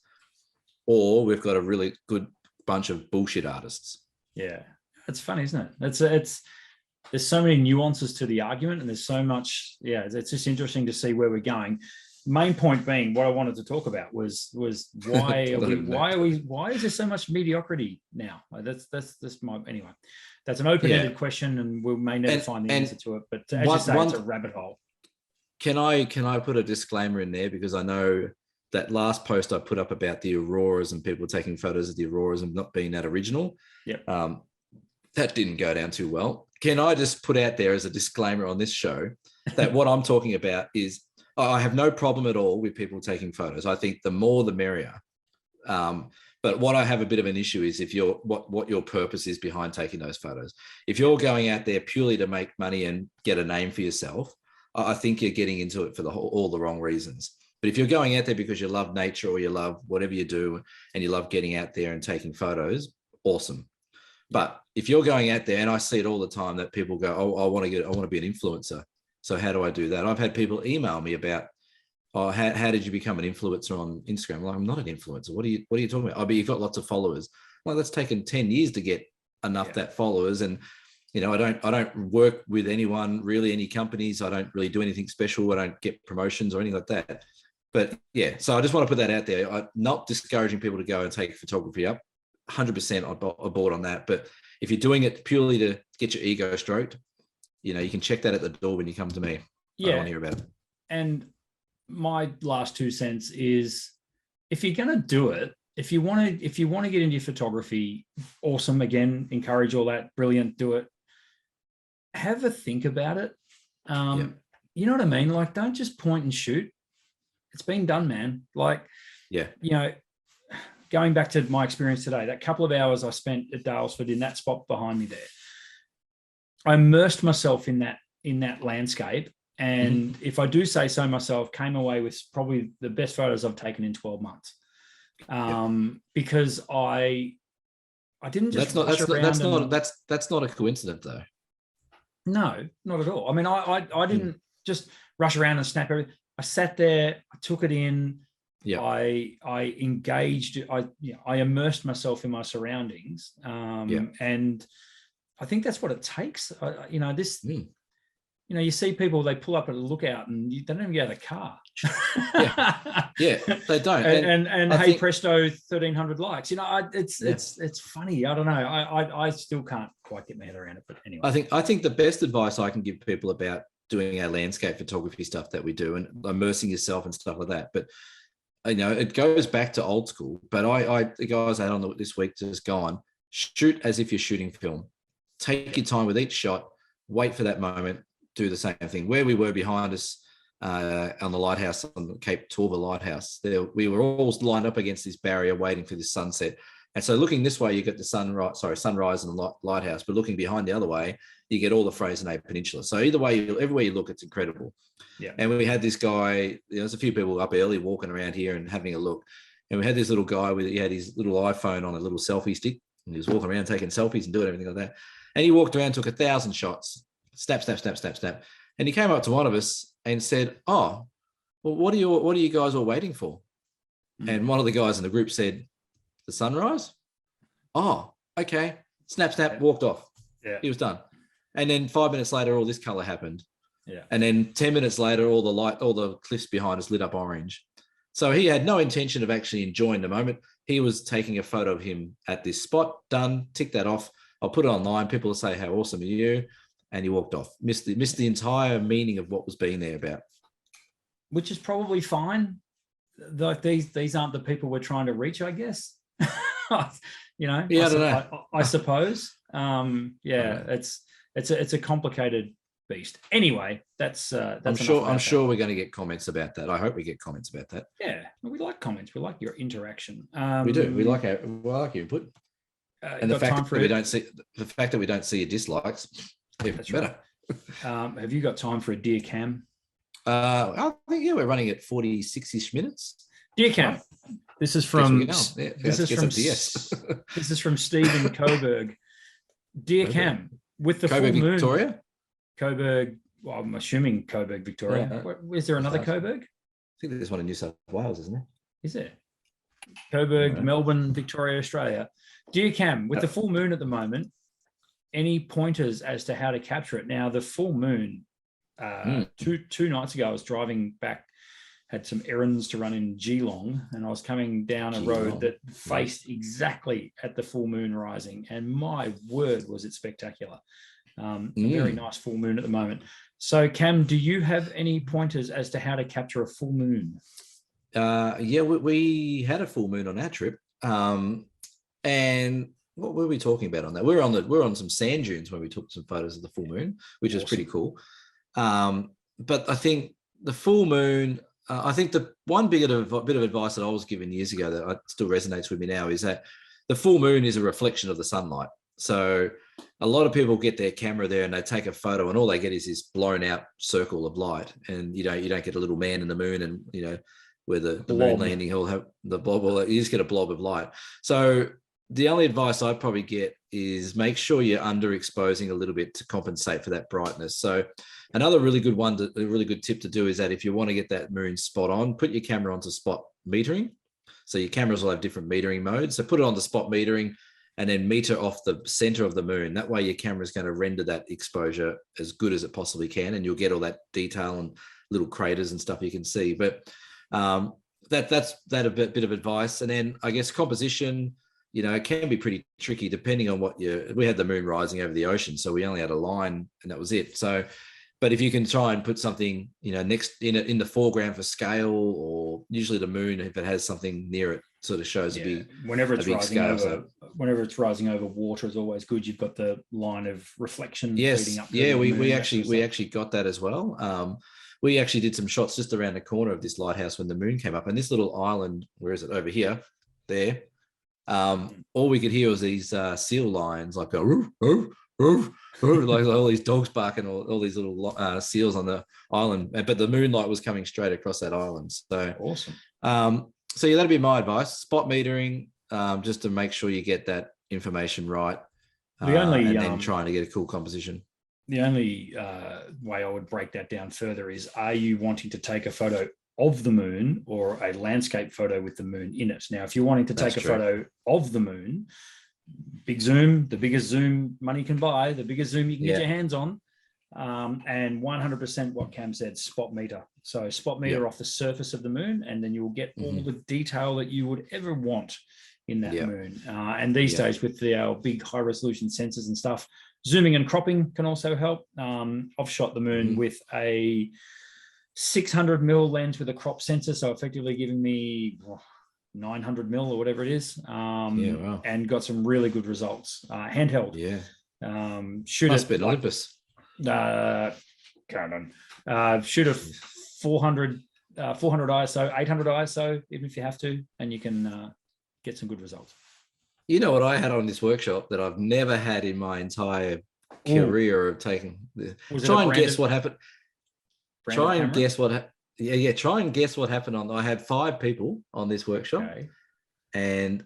or we've got a really good bunch of bullshit artists. Yeah, it's funny, isn't it? It's there's so many nuances to the argument, and there's so much. Yeah, it's just interesting to see where we're going. Main point being, what I wanted to talk about was why is there so much mediocrity now? That's my anyway. That's an open-ended question, and we may never find the answer to it. But as you say, it's a rabbit hole. Can I put a disclaimer in there, because I know that last post I put up about the auroras and people taking photos of the auroras and not being that original. Yep. That didn't go down too well. Can I just put out there as a disclaimer on this show that what I'm talking about is, I have no problem at all with people taking photos. I think the more the merrier. But what I have a bit of an issue is if you're what your purpose is behind taking those photos. If you're going out there purely to make money and get a name for yourself, I think you're getting into it for all the wrong reasons. But if you're going out there because you love nature or you love whatever you do and you love getting out there and taking photos, awesome. But if you're going out there, and I see it all the time that people go, oh, I want to be an influencer. So how do I do that? I've had people email me about, oh, how did you become an influencer on Instagram? Well, I'm not an influencer. What are you talking about? Oh, but you've got lots of followers. Well, that's taken 10 years to get enough that followers. And, I don't work with anyone, really, any companies. I don't really do anything special. I don't get promotions or anything like that. But yeah, so I just want to put that out there. I'm not discouraging people to go and take photography up. 100% aboard on that. But if you're doing it purely to get your ego stroked, you can check that at the door when you come to me. Yeah. I don't want to hear about it. And my last 2 cents is, if you're going to do it, if you want to get into photography, awesome. Again, encourage all that. Brilliant. Do it. Have a think about it. You know what I mean? Like, don't just point and shoot. It's been done, man. Like, going back to my experience today, that couple of hours I spent at Dalesford in that spot behind me there, I immersed myself in that landscape. And if I do say so myself, came away with probably the best photos I've taken in 12 months. Because I didn't just that's not a coincidence though. No, not at all. I mean, I didn't just rush around and snap everything. I sat there, I took it in. Yeah. I engaged, I immersed myself in my surroundings. And I think that's what it takes. you see people, they pull up at a lookout and they don't even get out of the car. yeah, they don't. And hey, presto, 1,300 likes. It's funny. I don't know. I still can't quite get my head around it. But anyway, I think the best advice I can give people about doing our landscape photography stuff that we do and immersing yourself and stuff like that. But it goes back to old school. But the guys I had on this week just go on, shoot as if you're shooting film. Take your time with each shot. Wait for that moment. Do the same thing. Where we were behind us on the lighthouse, on the Cape Torva lighthouse, we were all lined up against this barrier waiting for this sunset. And so looking this way, you get the sunrise and the lighthouse, but looking behind the other way, you get all the Fraser Peninsula. So either way, everywhere you look, it's incredible. Yeah. And we had this guy, there's a few people up early walking around here and having a look. And we had this little guy he had his little iPhone on a little selfie stick, and he was walking around taking selfies and doing everything like that. And he walked around, took 1,000 shots. Snap, snap, snap, snap, snap. And he came up to one of us and said, "Oh, well, what are you guys all waiting for?" And one of the guys in the group said, "The sunrise." "Oh, okay." Snap, snap, walked off. Yeah. He was done. And then 5 minutes later, all this color happened. Yeah. And then 10 minutes later, all the cliffs behind us lit up orange. So he had no intention of actually enjoying the moment. He was taking a photo of him at this spot. Done. Tick that off. I'll put it online. People will say, "How awesome are you?" And he walked off. Missed the entire meaning of what was being there about. Which is probably fine. Like these aren't the people we're trying to reach, I guess. I don't know. I suppose. It's a complicated beast. Anyway, that's I'm sure we're going to get comments about that. I hope we get comments about that. Yeah, we like comments. We like your interaction. We do. We like your input. And the fact that we don't see your dislikes. That's better. Right. Have you got time for a Dear Cam? I think we're running at 46-ish minutes. Dear Cam, this is from this is from Stephen Coburg. Dear Cam, with the Coburg, full moon, Victoria. Coburg. Well, I'm assuming Coburg, Victoria. Is there another Coburg? I think there's one in New South Wales, isn't there? Is there? Coburg, Melbourne, Victoria, Australia. Dear Cam, with the full moon at the moment, any pointers as to how to capture it? Now, the full moon, two nights ago, I was driving back, had some errands to run in Geelong, and I was coming down a road that faced exactly at the full moon rising. And my word, was it spectacular. A very nice full moon at the moment. So, Cam, do you have any pointers as to how to capture a full moon? We had a full moon on our trip. And what were we talking about on that? We're on some sand dunes when we took some photos of the full moon, which is pretty cool. But I think the full moon, I think the one bit of advice that I was given years ago that still resonates with me now is that the full moon is a reflection of the sunlight. So a lot of people get their camera there and they take a photo and all they get is this blown out circle of light, and you don't get a little man in the moon, and where the moon landing, he'll have the blob. You just get a blob of light. So the only advice I'd probably get is make sure you're underexposing a little bit to compensate for that brightness. So another really good tip to do is that if you want to get that moon spot on, put your camera onto spot metering. So your cameras will have different metering modes. So put it on the spot metering and then meter off the center of the moon. That way your camera is going to render that exposure as good as it possibly can, and you'll get all that detail and little craters and stuff you can see. But that's a bit of advice. And then I guess composition, it can be pretty tricky depending on we had the moon rising over the ocean, so we only had a line and that was it. So, but if you can try and put something, next in the foreground for scale, or usually the moon, if it has something near it, sort of shows whenever it's rising over water is always good. You've got the line of reflection. Yes, up we actually got that as well. We actually did some shots just around the corner of this lighthouse when the moon came up, and this little island, where is it? Over here, there. All we could hear was these seal lions like go roof, roof, roof, roof, like all these dogs barking, all these little seals on the island. But the moonlight was coming straight across that island. So awesome. So that'd be my advice: spot metering, just to make sure you get that information right. And then trying to get a cool composition. The only way I would break that down further is: are you wanting to take a photo of the moon or a landscape photo with the moon in it? Now, if you're wanting to take a photo of the moon, big zoom, the biggest zoom money can buy, the biggest zoom you can get your hands on, and 100% what Cam said, spot meter. So spot meter off the surface of the moon, and then you'll get all the detail that you would ever want in that moon. And these days with our big high resolution sensors and stuff, zooming and cropping can also help. I've shot the moon with a 600 mil lens with a crop sensor, so effectively giving me 900 mil or whatever it is, and got some really good results. Handheld. Shoot must be an Olympus. Canon. Shoot a 400 ISO, 800 ISO, even if you have to, and you can get some good results. You know what I had on this workshop that I've never had in my entire career of taking. Try and guess what happened. Try and guess what. Try and guess what happened on. I had 5 people on this workshop, and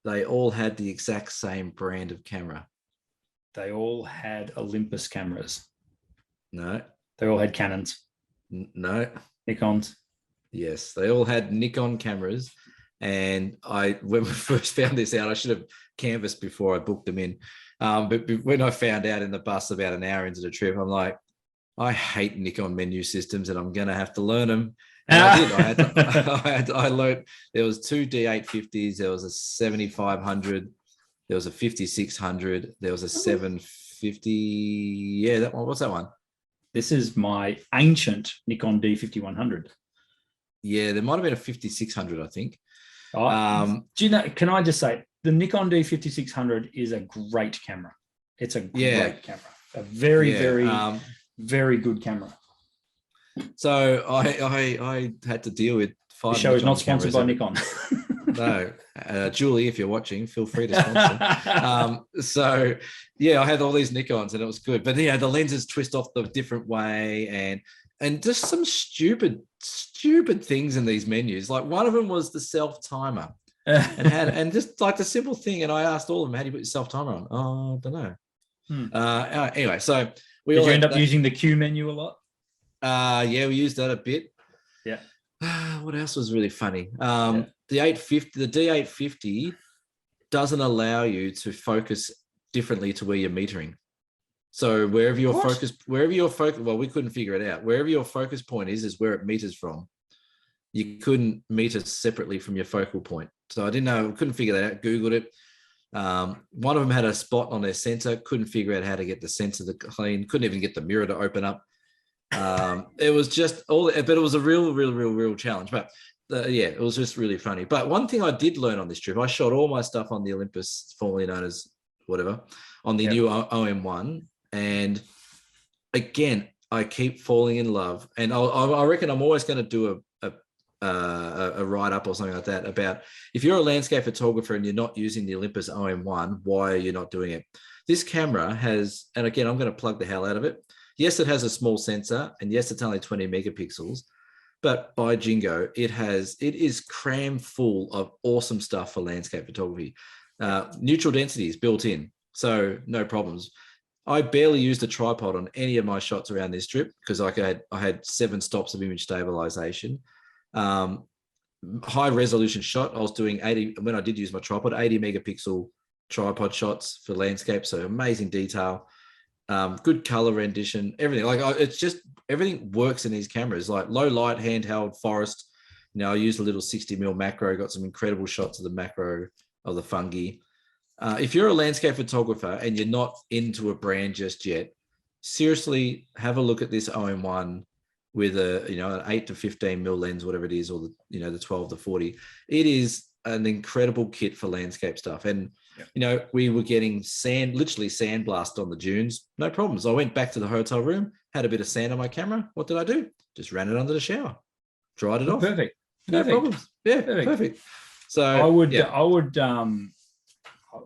they all had the exact same brand of camera. They all had Olympus cameras. No. They all had Canons. No. Nikons. Yes, they all had Nikon cameras. And when we first found this out, I should have canvassed before I booked them in. But when I found out in the bus about an hour into the trip, I'm like, I hate Nikon menu systems, and I'm going to have to learn them. And I did. I learned there was 2 D850s. There was a 7500. There was a 5600. There was a 750. Yeah, that one. What's that one? This is my ancient Nikon D5100. Yeah, there might have been a 5600, I think. Do you know? Can I just say the Nikon D5600 is a great camera. It's a great camera. A very, very good camera. So I had to deal with 5. The show is not sponsored by Nikon. No, Julie, if you're watching, feel free to sponsor. So I had all these Nikons, and it was good. But the lenses twist off the different way, and just some stupid things in these menus. Like one of them was the self timer, and just like the simple thing. And I asked all of them, "How do you put your self timer on?" Oh, I don't know. Anyway, so did you end up using the Q menu a lot? We used that a bit. Yeah. What else was really funny? The D850 doesn't allow you to focus differently to where you're metering. So wherever your focus, well, we couldn't figure it out. Wherever your focus point is where it meters from. You couldn't meter separately from your focal point. So I didn't know, couldn't figure that out. Googled it. One of them had a spot on their sensor. Couldn't figure out how to get the sensor to clean. Couldn't even get the mirror to open up. It was just but it was a real challenge. But it was just really funny. But one thing I did learn on this trip, I shot all my stuff on the Olympus, formerly known as whatever, on the new OM1. And again, I keep falling in love. And I reckon I'm always going to do a write-up or something like that about if you're a landscape photographer and you're not using the Olympus OM1, why are you not doing it? This camera has, and again, I'm going to plug the hell out of it. Yes, it has a small sensor, and yes, it's only 20 megapixels, but by jingo, it is crammed full of awesome stuff for landscape photography. Neutral density is built in, so no problems. I barely used a tripod on any of my shots around this trip because I had 7 stops of image stabilization. High resolution shot. I was doing 80 when I did use my tripod, 80 megapixel tripod shots for landscape. So amazing detail, good color rendition, everything. It's just everything works in these cameras. Like low light, handheld, forest. I used a little 60mm macro. Got some incredible shots of the macro of the fungi. If you're a landscape photographer and you're not into a brand just yet, seriously have a look at this OM1 with an 8 to 15 mil lens, whatever it is, or the 12 to 40. It is an incredible kit for landscape stuff. And we were getting literally sandblast on the dunes, no problems. I went back to the hotel room, had a bit of sand on my camera. What did I do? Just ran it under the shower, dried it off. Perfect. No problems. Yeah, perfect. So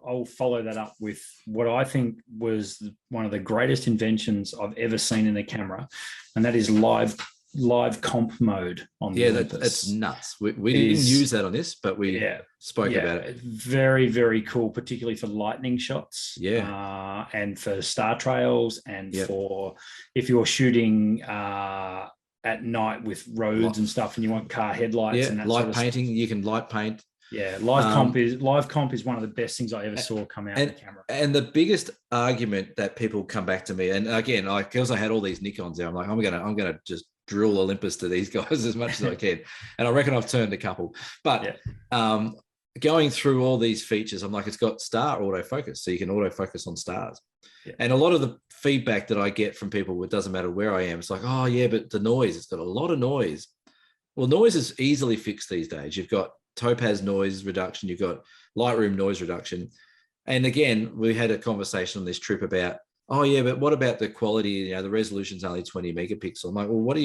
I'll follow that up with what I think was one of the greatest inventions I've ever seen in a camera, and that is live comp mode on the Olympus. That's nuts. We didn't use that on this, but we spoke about it. Very, very cool, particularly for lightning shots. And for star trails, and for if you're shooting at night with roads and stuff, and you want car headlights and that light sort of painting. stuff. You can light paint. Yeah, live comp is one of the best things I ever saw come out of the camera. And the biggest argument that people come back to me, and again, because I had all these Nikons there, I'm like, I'm gonna just drill Olympus to these guys as much as I can, and I reckon I've turned a couple. But going through all these features, I'm like, it's got star autofocus, so you can autofocus on stars. Yeah. And a lot of the feedback that I get from people, it doesn't matter where I am, it's like, oh yeah, but the noise, it's got a lot of noise. Well, noise is easily fixed these days. You've got Topaz noise reduction, you've got Lightroom noise reduction. And again, we had a conversation on this trip about, oh yeah, but what about the quality? You know, the resolution's only 20 megapixel. I'm like, well, what do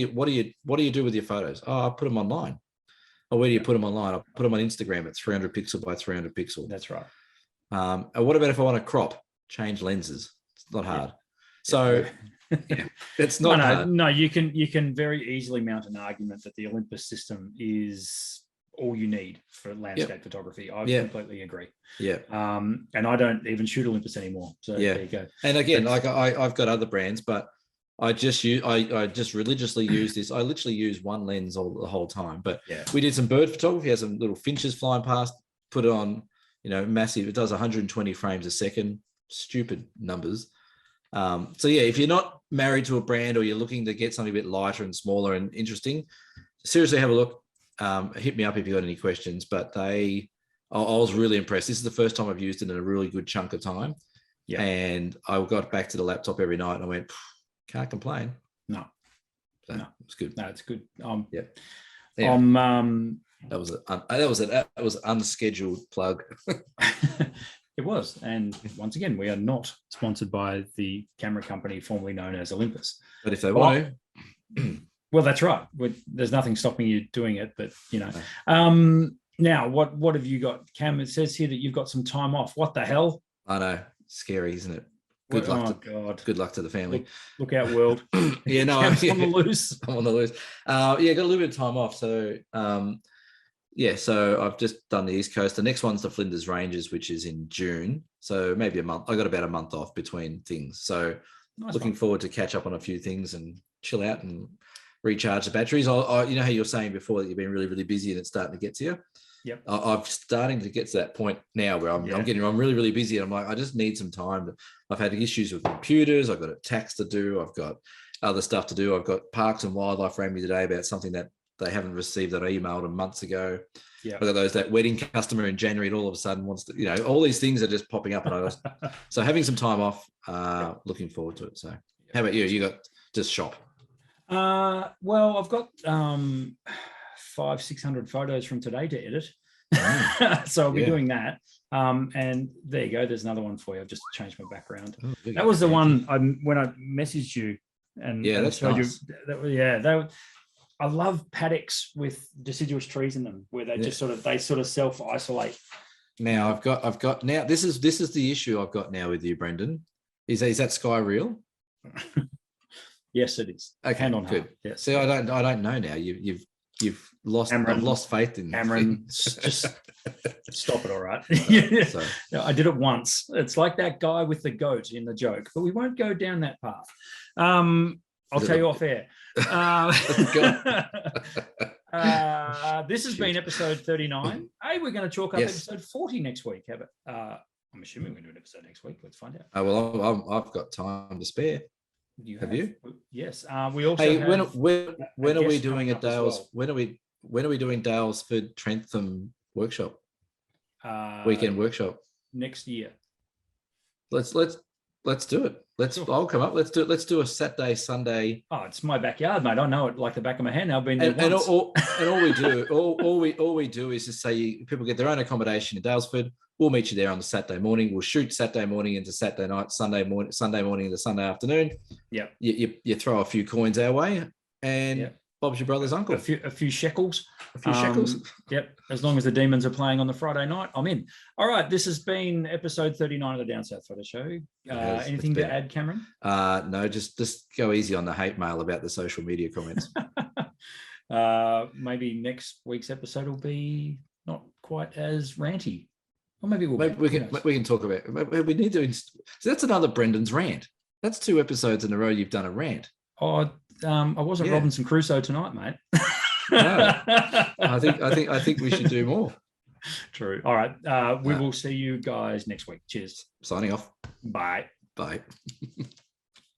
you do with your photos? Oh, I put them online. Oh, where do you put them online? I put them on Instagram at 300 pixel by 300 pixel. That's right. And what about if I want to crop, change lenses? It's not hard. So it's not hard. No, you can very easily mount an argument that the Olympus system is all you need for landscape photography. I completely agree. Yeah. And I don't even shoot Olympus anymore. So there you go. And again, like I've got other brands, but I just religiously use this. I literally use one lens the whole time. But we did some bird photography, had some little finches flying past, put it on, massive. It does 120 frames a second, stupid numbers. So yeah, if you're not married to a brand or you're looking to get something a bit lighter and smaller and interesting, seriously have a look. Hit me up if you got any questions. But I was really impressed. This is the first time I've used it in a really good chunk of time. Yeah. And I got back to the laptop every night and I went, can't complain. No. So it's good. No, it's good. Yeah. That was an unscheduled plug. It was. And once again, we are not sponsored by the camera company formerly known as Olympus. But if they want to. Well, that's right. There's nothing stopping you doing it, but now what have you got, Cam? It says here that you've got some time off. What the hell? I know. Scary, isn't it? Good luck to the family. Look out, world. Yeah, no, I'm on the loose. I'm on the loose. Got a little bit of time off. So so I've just done the East Coast. The next one's the Flinders Ranges, which is in June. So maybe a month. I got about a month off between things. So looking forward to catch up on a few things and chill out and recharge the batteries. You know how you were saying before that you've been really, really busy and it's starting to get to you. Yep. I'm starting to get to that point now where I'm really, really busy. And I'm like, I just need some time. I've had issues with computers. I've got a tax to do. I've got other stuff to do. I've got Parks and Wildlife rang me today about something that they haven't received that I emailed them months ago. Yeah. I've got that wedding customer in January and all of a sudden wants to, all these things are just popping up. And so having some time off, looking forward to it. So how about you? You got just shop? Well, I've got 500-600 photos from today to edit. So I'll be doing that. And there you go. There's another one for you. I've just changed my background. Oh, that was the one when I messaged you and that's nice. I love paddocks with deciduous trees in them where they just sort of self-isolate. Now I've got now this is the issue I've got now with you, Brendan. Is that sky real? Yes, it is. Okay, hand on good. heart. Yes. See, I don't know now. You've lost Cameron, I've lost faith in Cameron. Just stop it, all right. No, I did it once. It's like that guy with the goat in the joke, but we won't go down that path. I'll tell you off air. This has been episode 39. Hey, we're going to chalk up episode 40 next week. Have it? I'm assuming we're going to do an episode next week. Let's find out. Well, I've got time to spare. Have you? Yes. We also. Hey, when are we doing a Dales? Well. When are we doing Dalesford Trentham workshop? Weekend workshop next year. Let's do it. I'll come up. Let's do it. Let's do a Saturday, Sunday. Oh, it's my backyard, mate. I know it like the back of my hand. I've been there and once. all we do is just say people get their own accommodation in Dalesford. We'll meet you there on the Saturday morning. We'll shoot Saturday morning into Saturday night, Sunday morning into Sunday afternoon. Yeah. You throw a few coins our way, and Bob's your brother's uncle. A few shekels. A few shekels. Yep. As long as the Demons are playing on the Friday night, I'm in. All right. This has been episode 39 of the Down South Photo Show. Anything to add, Cameron? No, just go easy on the hate mail about the social media comments. Maybe next week's episode will be not quite as ranty. Or maybe we can talk about it. We need to. So that's another Brendan's rant. That's 2 episodes in a row you've done a rant. Oh, I wasn't Robinson Crusoe tonight, mate. No, I think we should do more. True. All right. We will see you guys next week. Cheers. Signing off. Bye. Bye.